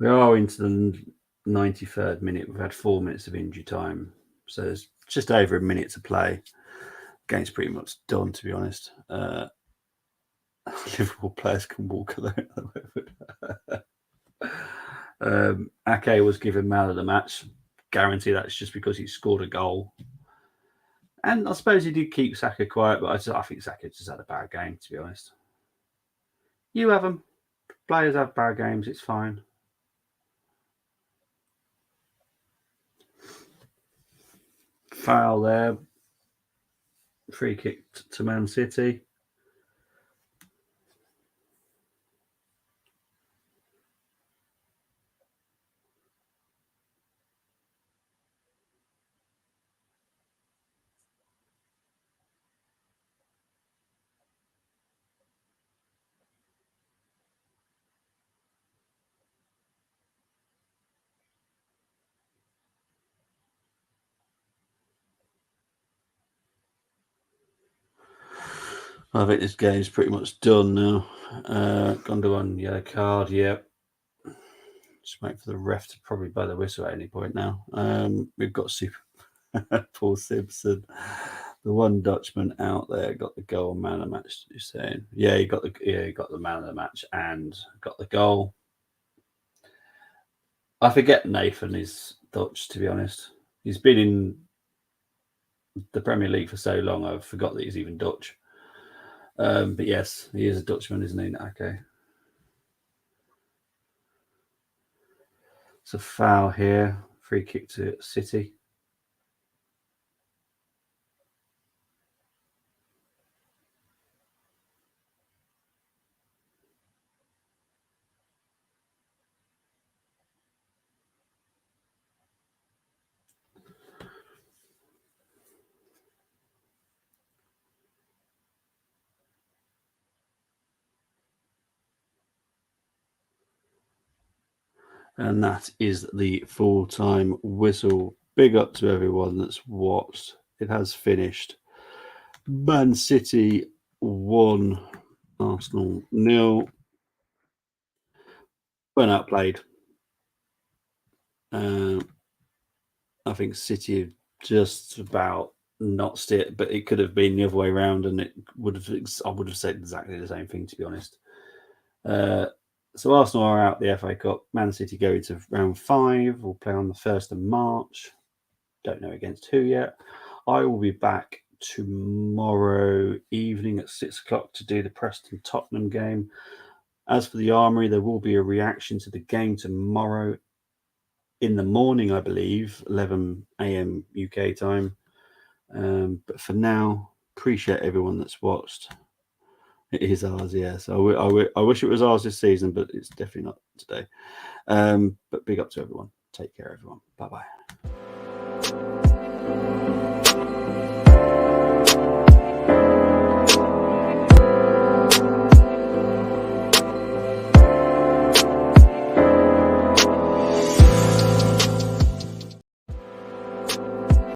are into the 93rd minute. We've had 4 minutes of injury time, so there's just over a minute to play. Game's pretty much done, to be honest. Liverpool players can walk alone at the moment. Ake was given man of the match. Guarantee that's just because he scored a goal. And I suppose he did keep Saka quiet, but I think Saka just had a bad game, to be honest. You have them. Players have bad games. It's fine. Foul there. Free kick to Man City. I think this game's pretty much done now. Gundogan, yellow card, yep. Just wait for the ref to probably blow the whistle at any point now. We've got Super Paul Simpson, the one Dutchman out there, got the goal, man of the match. You're saying, yeah, he got the man of the match and got the goal. I forget Nathan is Dutch, to be honest. He's been in the Premier League for so long, I forgot that he's even Dutch. But yes, he is a Dutchman, isn't he? Okay. It's a foul here. Free kick to City. And that is the full-time whistle. Big up to everyone that's watched. It has finished. Man City 1, Arsenal 0. When outplayed. I think City have just about notched it, but it could have been the other way around, and I would have said exactly the same thing, to be honest. So Arsenal are out the FA Cup. Man City go into round 5. We'll play on the 1st of March. Don't know against who yet. I will be back tomorrow evening at 6 o'clock to do the Preston Tottenham game. As for the Armoury, there will be a reaction to the game tomorrow in the morning, I believe, 11 a.m. UK time. But for now, appreciate everyone that's watched. It is ours, yeah. So I wish it was ours this season, but it's definitely not today. But big up to everyone. Take care, everyone. Bye-bye.